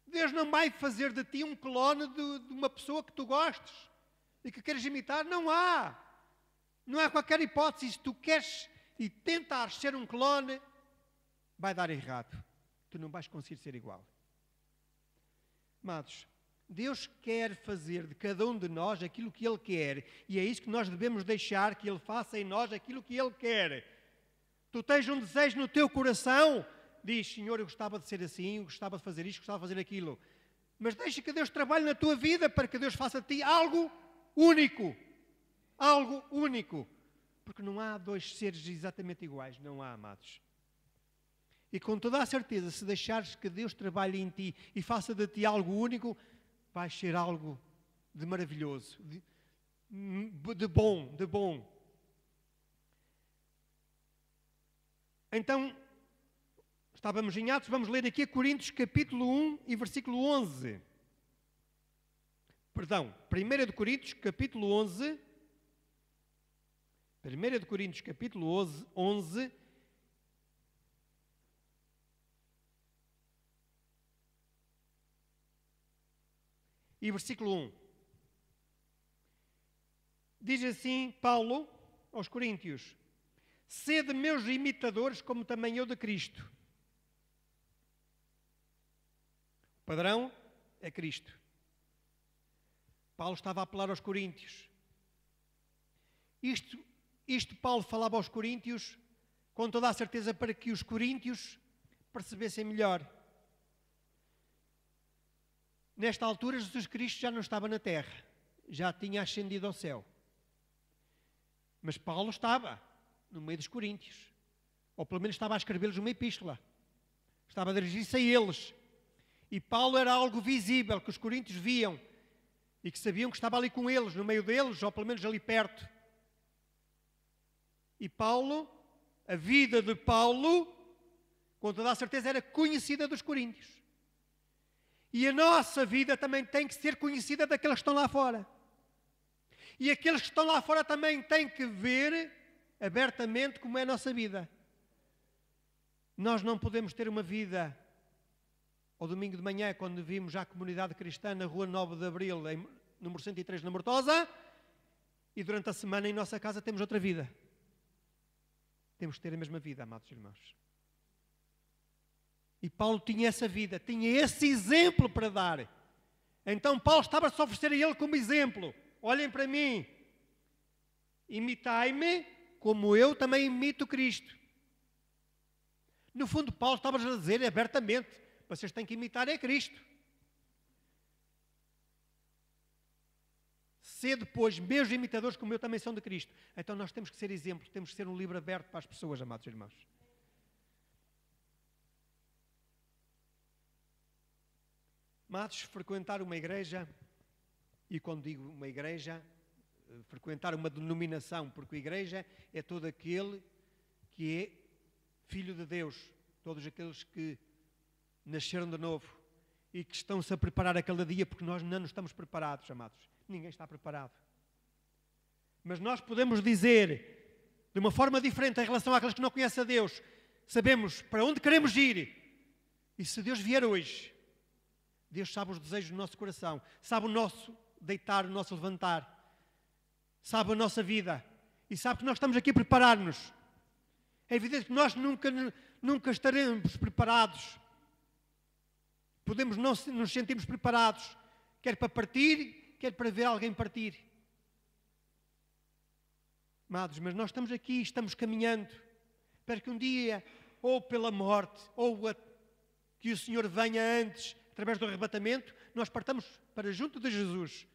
Deus não vai fazer de ti um clone de uma pessoa que tu gostes e que queres imitar. Não há. Não há qualquer hipótese. Se tu queres e tentares ser um clone, vai dar errado. Tu não vais conseguir ser igual. Amados, Deus quer fazer de cada um de nós aquilo que Ele quer. E é isso que nós devemos deixar que Ele faça em nós aquilo que Ele quer. Tu tens um desejo no teu coração, diz, Senhor, eu gostava de ser assim, eu gostava de fazer isto, gostava de fazer aquilo. Mas deixa que Deus trabalhe na tua vida para que Deus faça de ti algo único. Algo único. Porque não há dois seres exatamente iguais. Não há, amados. E com toda a certeza, se deixares que Deus trabalhe em ti e faça de ti algo único, vais ser algo de maravilhoso, de bom. Então, estávamos em Atos, vamos ler aqui a Coríntios capítulo 1 e versículo 11. Perdão, 1 de Coríntios capítulo 11. 1 de Coríntios capítulo 11. E versículo 1. Diz assim Paulo aos Coríntios: sede meus imitadores, como também eu de Cristo. padrão é Cristo. Paulo estava a apelar aos coríntios. Isto Paulo falava aos coríntios com toda a certeza para que os coríntios percebessem melhor. Nesta altura, Jesus Cristo já não estava na terra, já tinha ascendido ao céu. Mas Paulo estava no meio dos coríntios, ou pelo menos estava a escrever-lhes uma epístola, estava a dirigir-se a eles. E Paulo era algo visível, que os coríntios viam e que sabiam que estava ali com eles, no meio deles, ou pelo menos ali perto. E Paulo, a vida de Paulo, com toda a certeza, era conhecida dos coríntios. E a nossa vida também tem que ser conhecida daqueles que estão lá fora. E aqueles que estão lá fora também têm que ver abertamente como é a nossa vida. Nós não podemos ter uma vida, ao domingo de manhã, quando vimos já a comunidade cristã na Rua 9 de Abril, em número 103, na Mortosa, e durante a semana em nossa casa temos outra vida. Temos que ter a mesma vida, amados irmãos. E Paulo tinha essa vida, tinha esse exemplo para dar. Então Paulo estava-se a oferecer a ele como exemplo. Olhem para mim, imitai-me como eu também imito Cristo. No fundo, Paulo estava a dizer abertamente, vocês têm que imitar Cristo. Ser depois meus imitadores como eu também são de Cristo. Então nós temos que ser exemplos, temos que ser um livro aberto para as pessoas, amados irmãos. Amados, frequentar uma igreja, e quando digo uma igreja, frequentar uma denominação, porque a igreja é todo aquele que é filho de Deus, todos aqueles que nasceram de novo e que estão-se a preparar a cada dia, porque nós não estamos preparados, amados. Ninguém está preparado. Mas nós podemos dizer, de uma forma diferente em relação àqueles que não conhecem a Deus, sabemos para onde queremos ir. E se Deus vier hoje, Deus sabe os desejos do nosso coração, sabe o nosso deitar, o nosso levantar, sabe a nossa vida e sabe que nós estamos aqui a preparar-nos. É evidente que nós nunca estaremos preparados. Podemos não nos sentirmos preparados, quer para partir, quer para ver alguém partir. Amados, mas nós estamos aqui, estamos caminhando para que um dia, ou pela morte, ou que o Senhor venha antes, através do arrebatamento, nós partamos para junto de Jesus.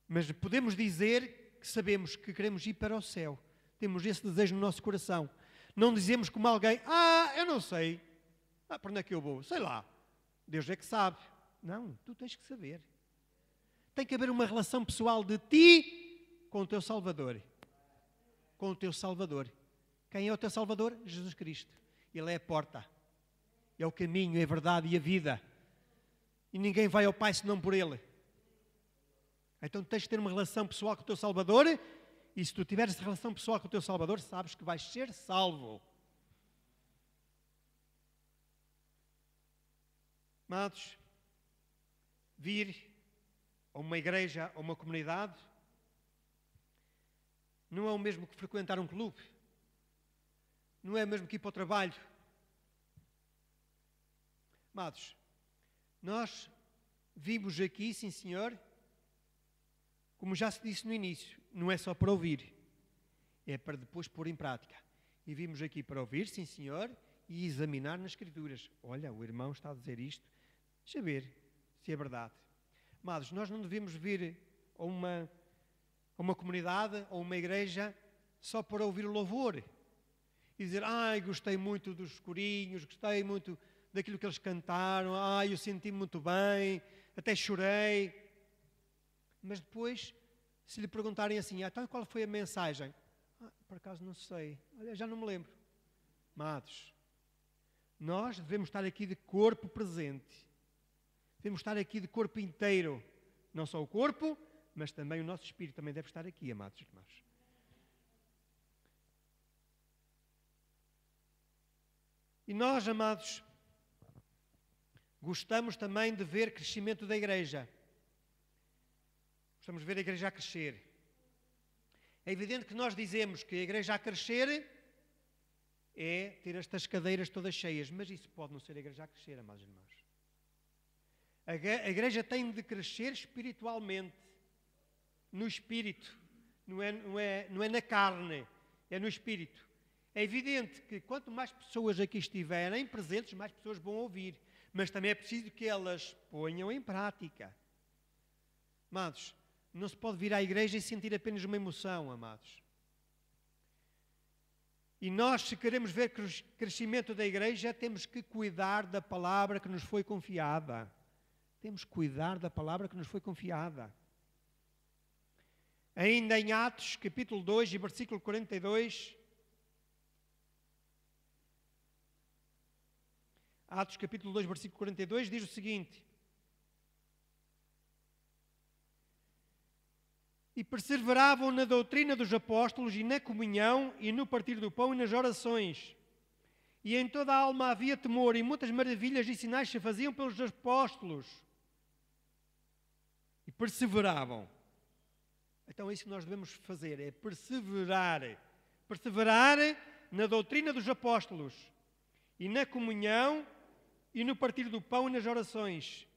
Mas podemos dizer que sabemos que queremos ir para o céu. Temos esse desejo no nosso coração. Não dizemos como alguém, eu não sei. Para onde é que eu vou? Sei lá. Deus é que sabe. Não, tu tens que saber. Tem que haver uma relação pessoal de ti com o teu Salvador. Com o teu Salvador. Quem é o teu Salvador? Jesus Cristo. Ele é a porta. É o caminho, é a verdade e a vida. E ninguém vai ao Pai senão por Ele. Então tens de ter uma relação pessoal com o teu Salvador. E se tu tiveres essa relação pessoal com o teu Salvador, sabes que vais ser salvo. Amados, vir a uma igreja, a uma comunidade, não é o mesmo que frequentar um clube. Não é o mesmo que ir para o trabalho. Amados, nós vimos aqui, sim senhor, como já se disse no início, não é só para ouvir, é para depois pôr em prática. E vimos aqui para ouvir, sim senhor, e examinar nas Escrituras. Olha, o irmão está a dizer isto, deixa ver se é verdade. Amados, nós não devemos vir a uma comunidade ou uma igreja só para ouvir o louvor e dizer, gostei muito dos corinhos, gostei muito daquilo que eles cantaram, eu senti-me muito bem, até chorei. Mas depois, se lhe perguntarem assim, então qual foi a mensagem? Por acaso não sei, olha, já não me lembro. Amados, nós devemos estar aqui de corpo presente. Devemos estar aqui de corpo inteiro. Não só o corpo, mas também o nosso espírito também deve estar aqui, amados irmãos. E nós, amados, gostamos também de ver crescimento da igreja. Gostamos de ver a igreja a crescer. É evidente que nós dizemos que a igreja a crescer é ter estas cadeiras todas cheias, mas isso pode não ser a igreja a crescer, amados irmãos. A igreja tem de crescer espiritualmente, no espírito, não é na carne, é no espírito. É evidente que quanto mais pessoas aqui estiverem presentes, mais pessoas vão ouvir, mas também é preciso que elas ponham em prática. Amados, não se pode vir à igreja e sentir apenas uma emoção, amados. E nós, se queremos ver crescimento da igreja, temos que cuidar da palavra que nos foi confiada. Temos que cuidar da palavra que nos foi confiada. Ainda em Atos, capítulo 2 e versículo 42. Atos, capítulo 2, versículo 42, diz o seguinte: e perseveravam na doutrina dos apóstolos e na comunhão e no partir do pão e nas orações. E em toda a alma havia temor e muitas maravilhas e sinais se faziam pelos apóstolos. E perseveravam. Então é isso que nós devemos fazer, é perseverar. Perseverar na doutrina dos apóstolos e na comunhão e no partir do pão e nas orações.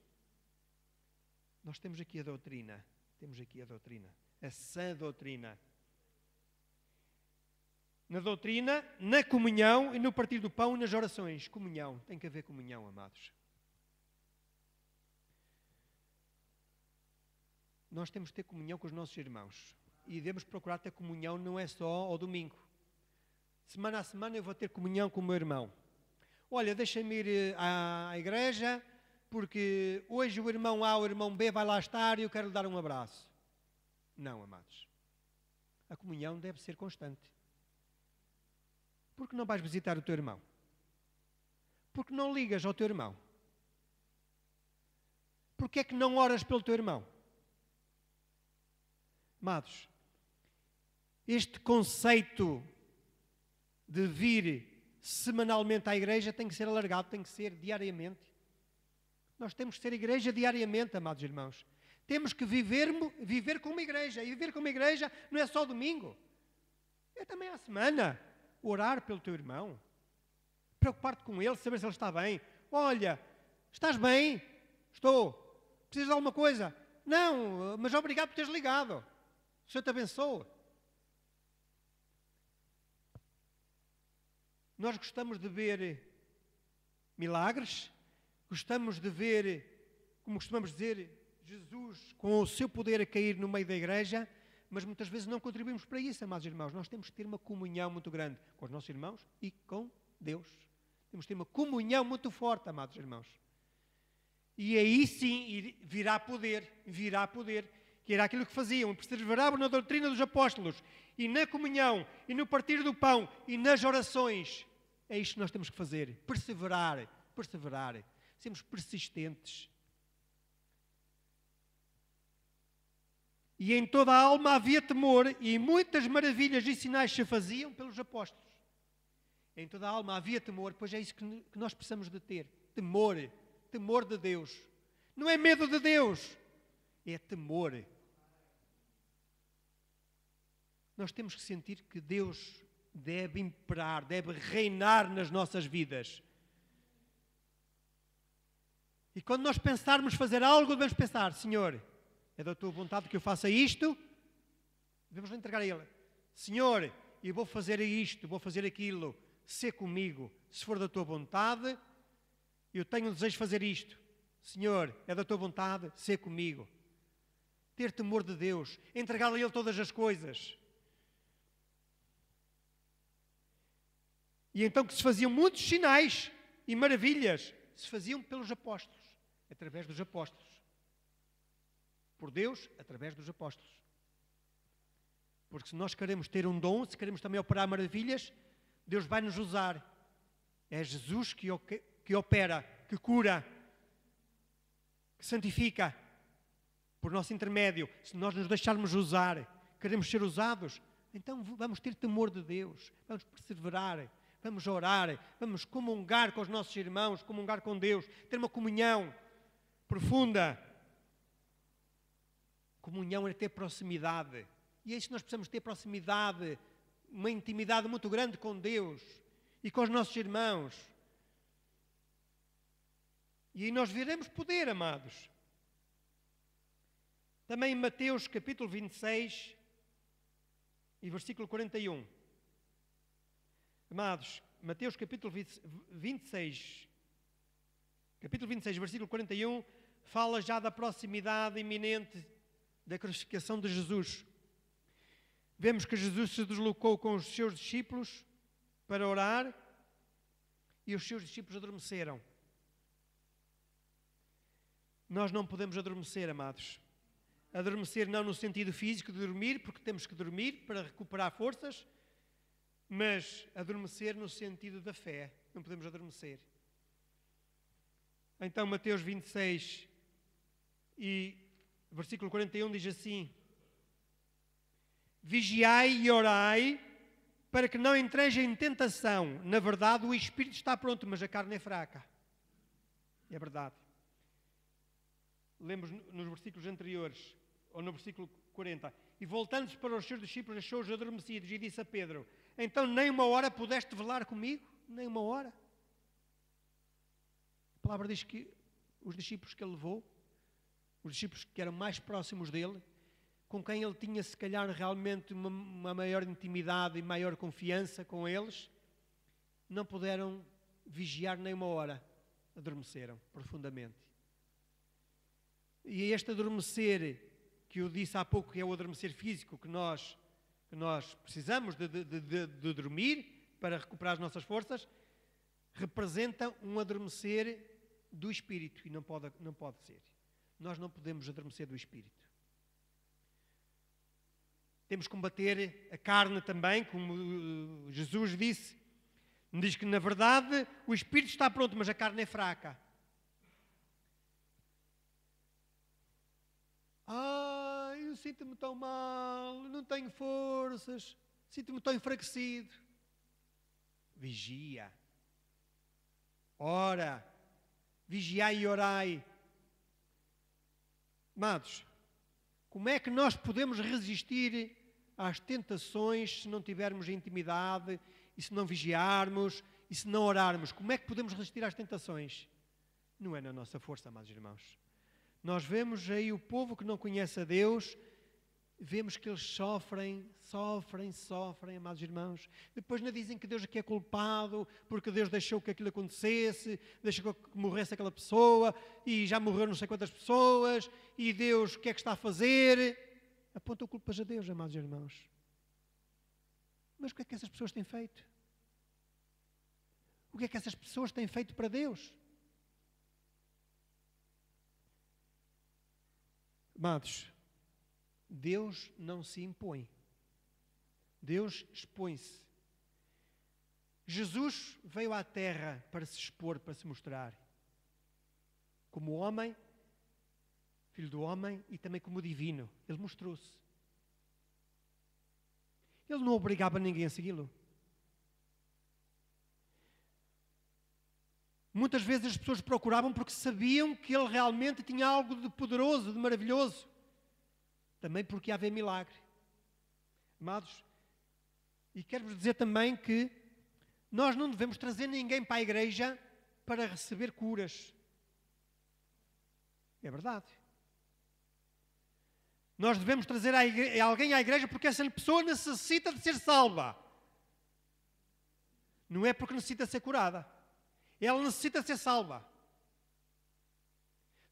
Nós temos aqui a doutrina. Temos aqui a doutrina. A sã doutrina. Na doutrina, na comunhão e no partir do pão e nas orações. Comunhão. Tem que haver comunhão, amados. Nós temos de ter comunhão com os nossos irmãos. E devemos procurar ter comunhão não é só ao domingo. Semana a semana eu vou ter comunhão com o meu irmão. Olha, deixa-me ir à igreja, porque hoje o irmão A ou o irmão B vai lá estar e eu quero lhe dar um abraço. Não, amados. A comunhão deve ser constante. Por que não vais visitar o teu irmão? Por que não ligas ao teu irmão? Por que é que não oras pelo teu irmão? Amados, este conceito de vir semanalmente à igreja tem que ser alargado, tem que ser diariamente. Nós temos que ser igreja diariamente, amados irmãos. Temos que viver como igreja. E viver como igreja não é só domingo. É também à semana. Orar pelo teu irmão. Preocupar-te com ele, saber se ele está bem. Olha, estás bem? Estou. Precisas de alguma coisa? Não, mas obrigado por teres ligado. O Senhor te abençoe. Nós gostamos de ver milagres. Gostamos de ver, como costumamos dizer, Jesus com o seu poder a cair no meio da igreja, mas muitas vezes não contribuímos para isso, amados irmãos. Nós temos que ter uma comunhão muito grande com os nossos irmãos e com Deus. Temos que ter uma comunhão muito forte, amados irmãos. E aí sim virá poder, que era aquilo que faziam, perseveravam na doutrina dos apóstolos, e na comunhão, e no partir do pão, e nas orações. É isto que nós temos que fazer, perseverar. Sermos persistentes. E em toda a alma havia temor, e muitas maravilhas e sinais se faziam pelos apóstolos. Em toda a alma havia temor, pois é isso que nós precisamos de ter. Temor de Deus. Não é medo de Deus, é temor. Nós temos que sentir que Deus deve imperar, deve reinar nas nossas vidas. E quando nós pensarmos fazer algo, devemos pensar, Senhor, é da tua vontade que eu faça isto? Devemos entregar a Ele. Senhor, eu vou fazer isto, vou fazer aquilo. Sê comigo. Se for da tua vontade, eu tenho o desejo de fazer isto. Senhor, é da tua vontade, sê comigo. Ter temor de Deus. Entregar a Ele todas as coisas. E então que se faziam muitos sinais e maravilhas. Se faziam pelos apóstolos. Através dos apóstolos. Por Deus, através dos apóstolos. Porque se nós queremos ter um dom, se queremos também operar maravilhas, Deus vai nos usar. É Jesus que opera, que cura, que santifica, por nosso intermédio. Se nós nos deixarmos usar, queremos ser usados, então vamos ter temor de Deus, vamos perseverar, vamos orar, vamos comungar com os nossos irmãos, comungar com Deus, ter uma comunhão profunda. Comunhão é ter proximidade. E é isso que nós precisamos ter, proximidade, uma intimidade muito grande com Deus. e com os nossos irmãos. E aí nós veremos poder, amados. Também em Mateus capítulo 26 e versículo 41. Amados, Mateus capítulo 26, versículo 41, fala já da proximidade iminente da crucificação de Jesus. Vemos que Jesus se deslocou com os seus discípulos para orar e os seus discípulos adormeceram. Nós não podemos adormecer, amados. Adormecer não no sentido físico de dormir, porque temos que dormir para recuperar forças, mas adormecer no sentido da fé. Não podemos adormecer. Então, Mateus 26 e versículo 41 diz assim: vigiai e orai para que não entreis em tentação. Na verdade, o espírito está pronto, mas a carne é fraca. É verdade. Lemos nos versículos anteriores, ou no versículo 40. E voltando-se para os seus discípulos, achou-os adormecidos e disse a Pedro: então nem uma hora pudeste velar comigo? Nem uma hora? A palavra diz que os discípulos que ele levou, os discípulos que eram mais próximos dele, com quem ele tinha se calhar realmente uma maior intimidade e maior confiança com eles, não puderam vigiar nem uma hora. Adormeceram profundamente. E este adormecer, que eu disse há pouco que é o adormecer físico, que nós precisamos de dormir para recuperar as nossas forças, representa um adormecer do espírito, e não pode ser. Nós não podemos adormecer do espírito. Temos que combater a carne também, como Jesus disse. Diz que, na verdade, o espírito está pronto, mas a carne é fraca. Eu sinto-me tão mal, não tenho forças, sinto-me tão enfraquecido. Vigia. Ora. Vigiai e orai. Amados, como é que nós podemos resistir às tentações se não tivermos intimidade e se não vigiarmos e se não orarmos? Como é que podemos resistir às tentações? Não é na nossa força, amados irmãos. Nós vemos aí o povo que não conhece a Deus, vemos que eles sofrem, amados irmãos. Depois não dizem que Deus aqui é culpado, porque Deus deixou que aquilo acontecesse, deixou que morresse aquela pessoa, e já morreram não sei quantas pessoas, e Deus o que é que está a fazer? Apontam culpas a Deus, amados irmãos. Mas o que é que essas pessoas têm feito? O que é que essas pessoas têm feito para Deus? Amados, Deus não se impõe. Deus expõe-se. Jesus veio à terra para se expor, para se mostrar. Como homem, filho do homem, e também como divino. Ele mostrou-se. Ele não obrigava ninguém a segui-lo. Muitas vezes as pessoas procuravam porque sabiam que ele realmente tinha algo de poderoso, de maravilhoso. Também porque ia haver milagre. Amados, e quero-vos dizer também que nós não devemos trazer ninguém para a igreja para receber curas. É verdade. Nós devemos trazer alguém à igreja porque essa pessoa necessita de ser salva. Não é porque necessita ser curada. Ela necessita ser salva.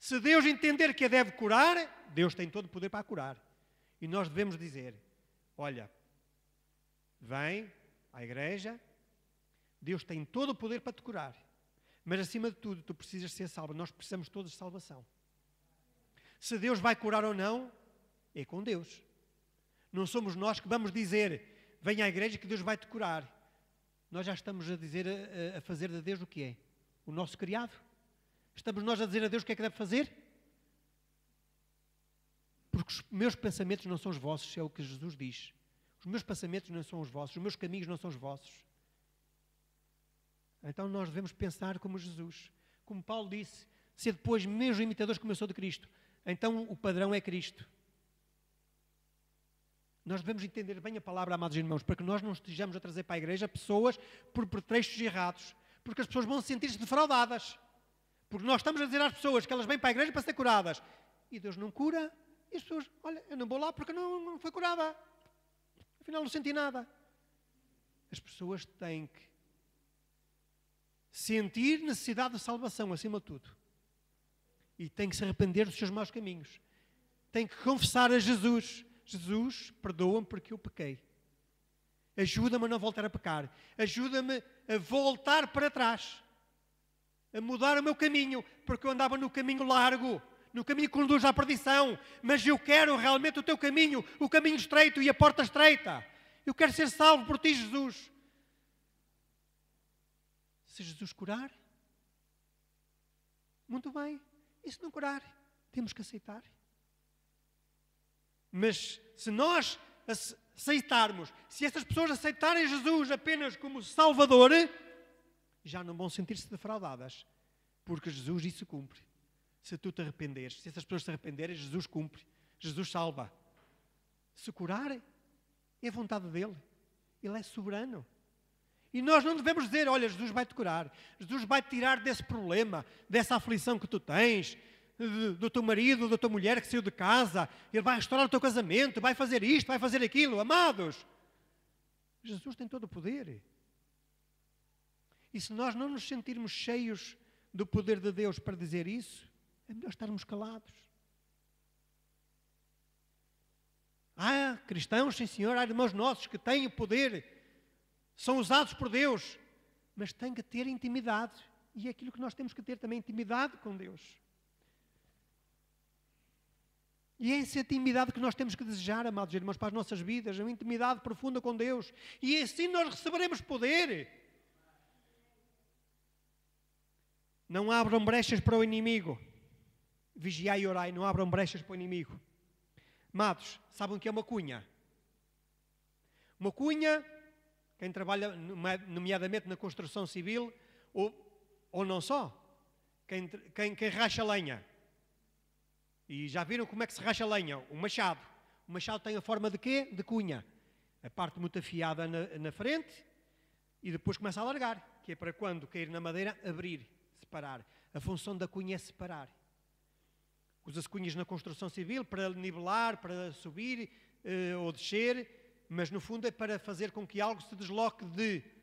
Se Deus entender que a deve curar, Deus tem todo o poder para a curar. E nós devemos dizer: olha, vem à igreja, Deus tem todo o poder para te curar. Mas acima de tudo, tu precisas ser salva. Nós precisamos todos de salvação. Se Deus vai curar ou não, é com Deus. Não somos nós que vamos dizer: vem à igreja que Deus vai te curar. Nós já estamos a dizer, a fazer de Deus o que é? O nosso criado? Estamos nós a dizer a Deus o que é que deve fazer? Porque os meus pensamentos não são os vossos, é o que Jesus diz. Os meus pensamentos não são os vossos, os meus caminhos não são os vossos. Então nós devemos pensar como Jesus. Como Paulo disse, ser depois meus imitadores como eu sou de Cristo. Então o padrão é Cristo. Nós devemos entender bem a palavra, amados irmãos, para que nós não estejamos a trazer para a igreja pessoas por pretextos errados. Porque as pessoas vão sentir-se defraudadas. Porque nós estamos a dizer às pessoas que elas vêm para a igreja para ser curadas. E Deus não cura. E as pessoas, olha, eu não vou lá porque não foi curada. Afinal não senti nada. As pessoas têm que sentir necessidade de salvação, acima de tudo. E têm que se arrepender dos seus maus caminhos. Têm que confessar a Jesus. Jesus, perdoa-me porque eu pequei. Ajuda-me a não voltar a pecar. Ajuda-me a voltar para trás. A mudar o meu caminho, porque eu andava no caminho largo, no caminho que conduz à perdição. Mas eu quero realmente o teu caminho, o caminho estreito e a porta estreita. Eu quero ser salvo por ti, Jesus. Se Jesus curar, muito bem. E se não curar, temos que aceitar. Mas se nós aceitarmos, se essas pessoas aceitarem Jesus apenas como Salvador, já não vão sentir-se defraudadas, porque Jesus isso cumpre. Se tu te arrependeres, se essas pessoas se arrependerem, Jesus cumpre, Jesus salva. Se curar, é a vontade dele, ele é soberano. E nós não devemos dizer, olha, Jesus vai-te curar, Jesus vai-te tirar desse problema, dessa aflição que tu tens, do teu marido, da tua mulher que saiu de casa, ele vai restaurar o teu casamento, vai fazer isto, vai fazer aquilo. Amados, Jesus tem todo o poder. E se nós não nos sentirmos cheios do poder de Deus para dizer isso, é melhor estarmos calados. Há cristãos, sim senhor, há irmãos nossos que têm o poder, são usados por Deus, mas têm que ter intimidade. E é aquilo que nós temos que ter também, intimidade com Deus. E é essa intimidade que nós temos que desejar, amados irmãos, para as nossas vidas, uma intimidade profunda com Deus. E assim nós receberemos poder. Não abram brechas para o inimigo. Vigiai e orai, não abram brechas para o inimigo. Amados, sabem o que é uma cunha? Uma cunha, quem trabalha nomeadamente na construção civil, ou não só, quem racha lenha. E já viram como é que se racha lenha? O machado. O machado tem a forma de quê? De cunha. A parte muito afiada na frente e depois começa a alargar, que é para quando cair na madeira, abrir, separar. A função da cunha é separar. Usa-se cunhas na construção civil para nivelar, para subir ou descer, mas no fundo é para fazer com que algo se desloque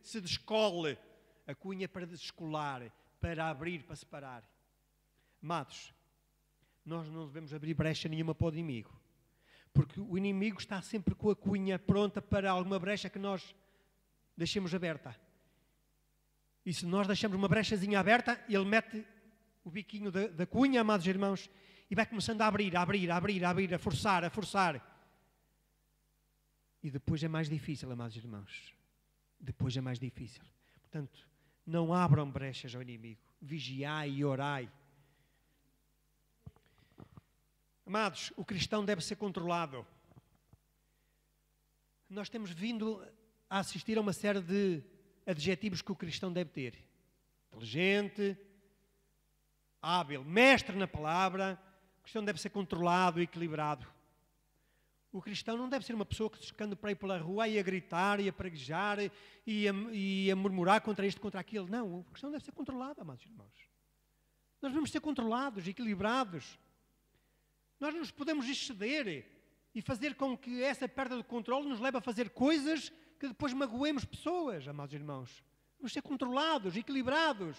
se descole. A cunha é para descolar, para abrir, para separar. Amados, nós não devemos abrir brecha nenhuma para o inimigo. Porque o inimigo está sempre com a cunha pronta para alguma brecha que nós deixemos aberta. E se nós deixamos uma brechazinha aberta, ele mete o biquinho da cunha, amados irmãos, e vai começando a abrir, a forçar. E depois é mais difícil, amados irmãos. Depois é mais difícil. Portanto, não abram brechas ao inimigo. Vigiai e orai. Amados, o cristão deve ser controlado. Nós temos vindo a assistir a uma série de adjetivos que o cristão deve ter. Inteligente, hábil, mestre na palavra. O cristão deve ser controlado e equilibrado. O cristão não deve ser uma pessoa que anda por aí pela rua e a gritar e a praguejar e a murmurar contra isto, contra aquilo. Não, o cristão deve ser controlado, amados irmãos. Nós devemos ser controlados, equilibrados. Nós não nos podemos exceder e fazer com que essa perda de controle nos leve a fazer coisas que depois magoemos pessoas, amados irmãos. Vamos ser controlados, equilibrados.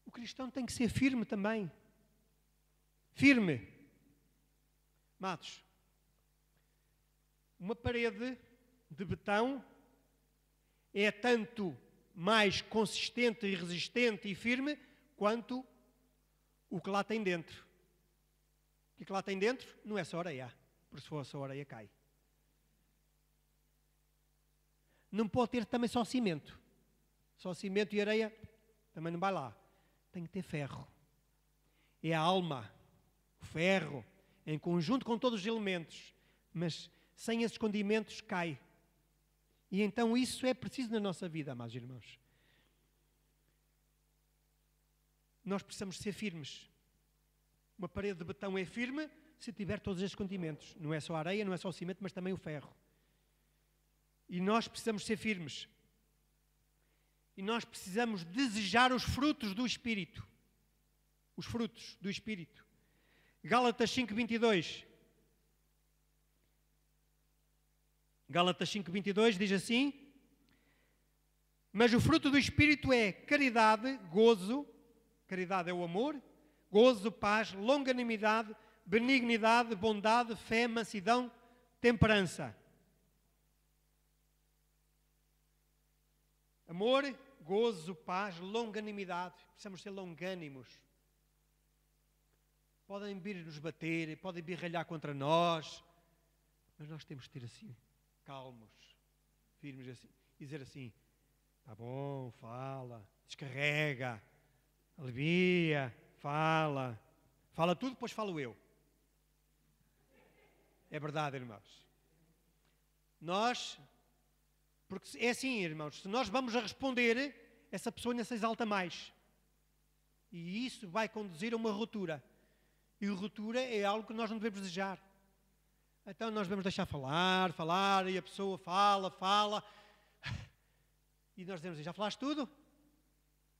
O cristão tem que ser firme também. Firme. Amados, uma parede de betão é tanto mais consistente e resistente e firme quanto o que lá tem dentro. O que lá tem dentro não é só areia, porque se for só areia cai. Não pode ter também só cimento. Só cimento e areia também não vai lá. Tem que ter ferro. É a alma, o ferro, em conjunto com todos os elementos. Mas sem esses condimentos cai. E então isso é preciso na nossa vida, amados irmãos. Nós precisamos ser firmes. Uma parede de betão é firme se tiver todos estes condimentos. Não é só a areia, não é só o cimento, mas também o ferro. E nós precisamos ser firmes. E nós precisamos desejar os frutos do Espírito. Os frutos do Espírito. Gálatas 5:22. Gálatas 5:22 diz assim: mas o fruto do Espírito é caridade, gozo, caridade é o amor, gozo, paz, longanimidade, benignidade, bondade, fé, mansidão, temperança. Amor, gozo, paz, longanimidade. Precisamos ser longânimos. Podem vir nos bater, podem vir ralhar contra nós, mas nós temos que ter assim, calmos, firmes assim, e dizer assim: tá bom, fala, descarrega, alivia, fala tudo, depois falo eu. É verdade, irmãos. Porque é assim, irmãos, se nós vamos a responder, essa pessoa ainda se exalta mais. E isso vai conduzir a uma ruptura. E a ruptura é algo que nós não devemos desejar. Então nós devemos deixar falar, e a pessoa fala. E nós devemos dizer: já falaste tudo?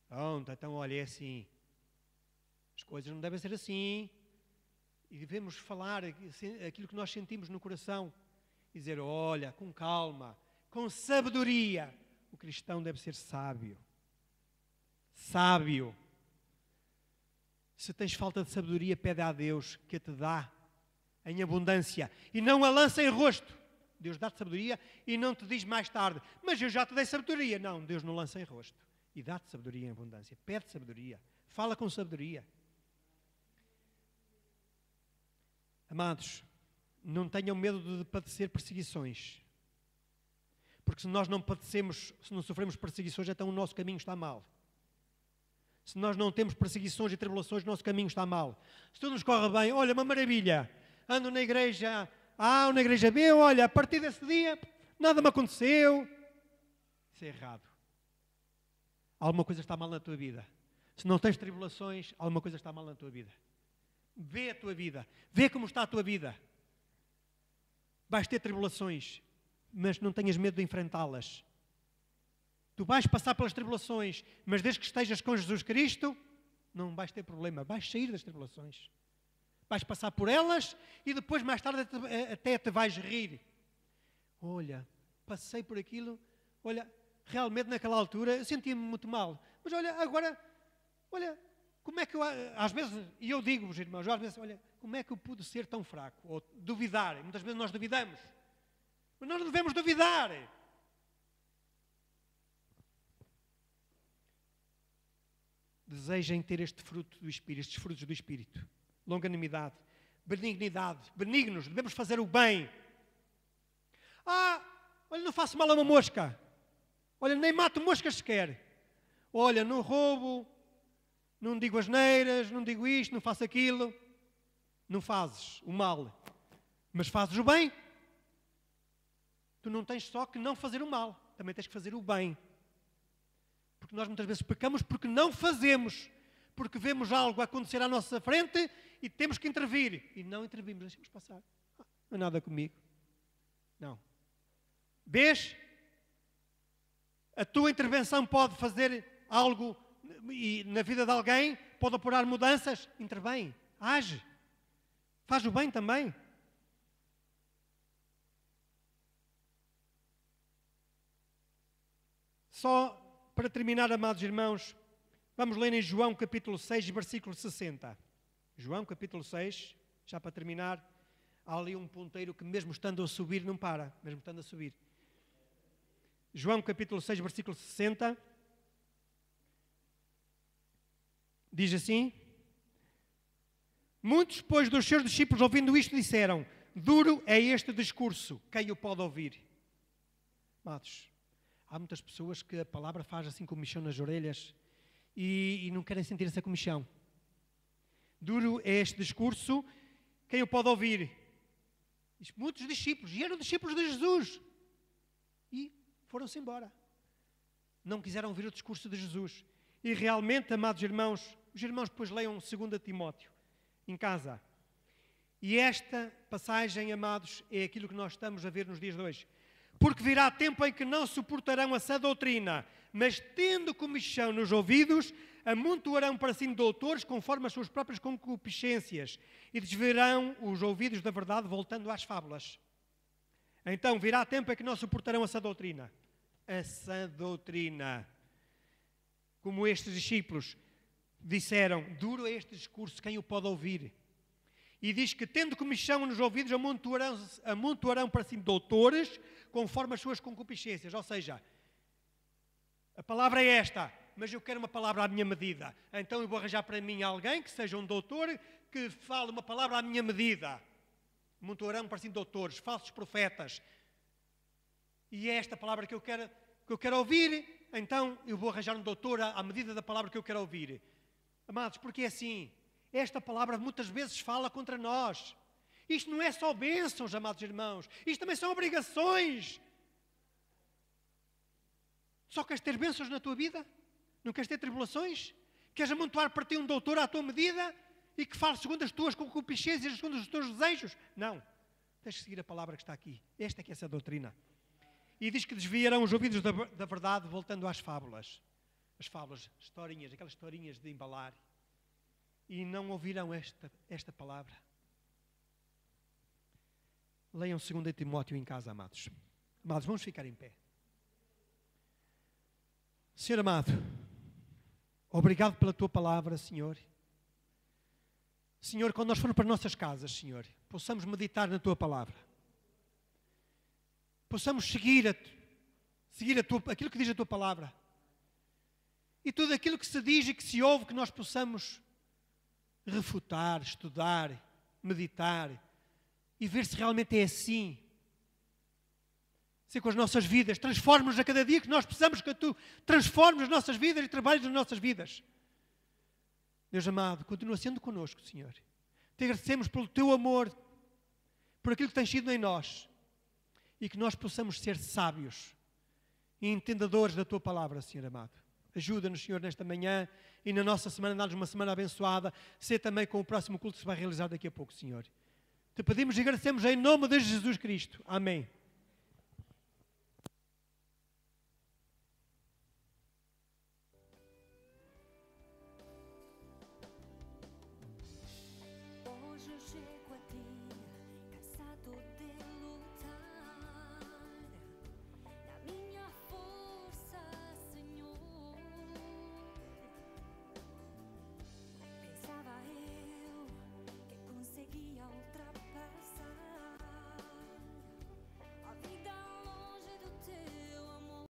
Pronto, então olha, é assim. As coisas não devem ser assim. E devemos falar aquilo que nós sentimos no coração. E dizer: olha, com calma, com sabedoria. O cristão deve ser sábio. Sábio. Se tens falta de sabedoria, pede a Deus que te dá em abundância. E não a lança em rosto. Deus dá-te sabedoria e não te diz mais tarde: mas eu já te dei sabedoria. Não, Deus não lança em rosto. E dá-te sabedoria em abundância. Pede sabedoria. Fala com sabedoria. Amados, não tenham medo de padecer perseguições. Porque se nós não padecemos, se não sofremos perseguições, então o nosso caminho está mal. Se nós não temos perseguições e tribulações, o nosso caminho está mal. Se tudo nos corre bem, olha, uma maravilha. Ando na igreja A ou na igreja B, olha, a partir desse dia, nada me aconteceu. Isso é errado. Alguma coisa está mal na tua vida. Se não tens tribulações, alguma coisa está mal na tua vida. Vê a tua vida. Vê como está a tua vida. Vais ter tribulações, mas não tenhas medo de enfrentá-las. Tu vais passar pelas tribulações, mas desde que estejas com Jesus Cristo, não vais ter problema. Vais sair das tribulações. Vais passar por elas e depois, mais tarde, até te vais rir. Olha, passei por aquilo. Olha, realmente naquela altura eu sentia-me muito mal. Mas olha, agora, olha, como é que eu, às vezes, e eu digo-vos, irmãos, às vezes, olha, como é que eu pude ser tão fraco? Ou duvidar. Muitas vezes nós duvidamos. Mas nós não devemos duvidar. Desejem ter este fruto do Espírito, estes frutos do Espírito. Longanimidade, benignidade, benignos, devemos fazer o bem. Olha, não faço mal a uma mosca. Olha, nem mato moscas sequer. Olha, não roubo, não digo asneiras, não digo isto, não faço aquilo. Não fazes o mal, mas fazes o bem. Tu não tens só que não fazer o mal, também tens que fazer o bem. Porque nós muitas vezes pecamos porque não fazemos, porque vemos algo acontecer à nossa frente e temos que intervir. E não intervimos, deixamos passar. Não é nada comigo. Não. Vês? A tua intervenção pode fazer algo na vida de alguém, pode operar mudanças. Intervém, age. Faz o bem também. Só para terminar, amados irmãos, vamos ler em João capítulo 6, versículo 60. João capítulo 6, já para terminar, há ali um ponteiro que mesmo estando a subir não para, mesmo estando a subir. João capítulo 6, versículo 60, diz assim: muitos, pois, dos seus discípulos, ouvindo isto, disseram: duro é este discurso, quem o pode ouvir? Amados, há muitas pessoas que a palavra faz assim comichão nas orelhas e não querem sentir essa comichão. Duro é este discurso, quem o pode ouvir? Diz, muitos discípulos, e eram discípulos de Jesus, e foram-se embora. Não quiseram ouvir o discurso de Jesus. E realmente, amados irmãos, os irmãos depois leiam 2 Timóteo. em casa. E esta passagem, amados, é aquilo que nós estamos a ver nos dias de hoje. Porque virá tempo em que não suportarão a sã doutrina, mas tendo comichão nos ouvidos, amontoarão para si doutores conforme as suas próprias concupiscências e desviarão os ouvidos da verdade voltando às fábulas. Então virá tempo em que não suportarão a sã doutrina. A sã doutrina. Como estes discípulos disseram, duro é este discurso, quem o pode ouvir? E diz que, tendo comichão nos ouvidos, amontoarão para si doutores, conforme as suas concupiscências. Ou seja, a palavra é esta, mas eu quero uma palavra à minha medida. Então eu vou arranjar para mim alguém que seja um doutor, que fale uma palavra à minha medida. Amontoarão para si doutores, falsos profetas. E é esta palavra que eu quero ouvir, então eu vou arranjar um doutor à medida da palavra que eu quero ouvir. Amados, porque é assim. Esta palavra muitas vezes fala contra nós. Isto não é só bênçãos, amados irmãos. Isto também são obrigações. Só queres ter bênçãos na tua vida? Não queres ter tribulações? Queres amontoar para ti um doutor à tua medida e que fale segundo as tuas concupiscências, segundo os teus desejos? Não. Tens que seguir a palavra que está aqui. Esta é que é essa doutrina. E diz que desviarão os ouvidos da verdade voltando às fábulas. As fábulas, historinhas, aquelas historinhas de embalar. E não ouvirão esta palavra. Leiam 2 Timóteo em casa, amados. Amados, vamos ficar em pé. Senhor amado, obrigado pela tua palavra, Senhor. Senhor, quando nós formos para as nossas casas, Senhor, possamos meditar na tua palavra. Possamos seguir aquilo que diz a tua palavra. E tudo aquilo que se diz e que se ouve, que nós possamos refutar, estudar, meditar e ver se realmente é assim. Ser com as nossas vidas, transforma-nos a cada dia que nós precisamos que tu transformes as nossas vidas e trabalhes nas nossas vidas. Deus amado, continua sendo connosco, Senhor. Te agradecemos pelo teu amor, por aquilo que tens sido em nós e que nós possamos ser sábios e entendedores da tua palavra, Senhor amado. Ajuda-nos, Senhor, nesta manhã e na nossa semana, dá-nos uma semana abençoada, ser também com o próximo culto que se vai realizar daqui a pouco, Senhor. Te pedimos e agradecemos em nome de Jesus Cristo. Amém.